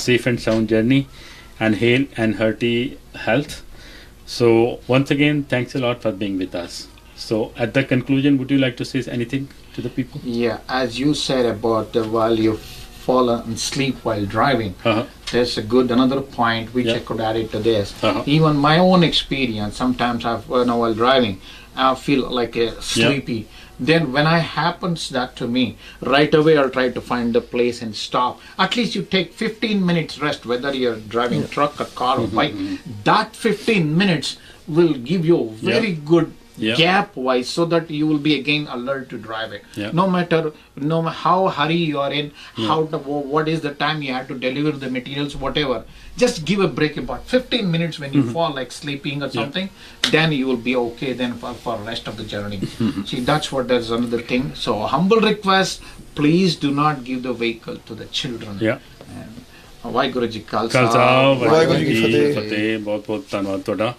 safe and sound journey, and hail and hearty health. So once again, thanks a lot for being with us. So at the conclusion, would you like to say anything to the people? Yeah, as you said about while you fall asleep while driving, there's a good another point which I could add it to this. Even my own experience, sometimes while driving, I feel like sleepy. then when I happens that to me, right away I'll try to find the place and stop. At least you take 15 minutes rest, whether you're driving truck, a car, or bike. That 15 minutes will give you a very good gap wise, so that you will be again alert to drive it. No matter how hurry you are in, what is the time you have to deliver the materials, whatever. Just give a break about 15 minutes when you fall like sleeping or something, then you will be okay then for rest of the journey. See, there's another thing. So humble request, please do not give the vehicle to the children. Yeah. Waheguru ji Khalsa Khalsa Waheguru ji ਕੀ ਫਤਿਹ। ਫਤਿਹ। ਬਹੁਤ ਬਹੁਤ ਧੰਨਵਾਦ ਤੁਹਾਡਾ।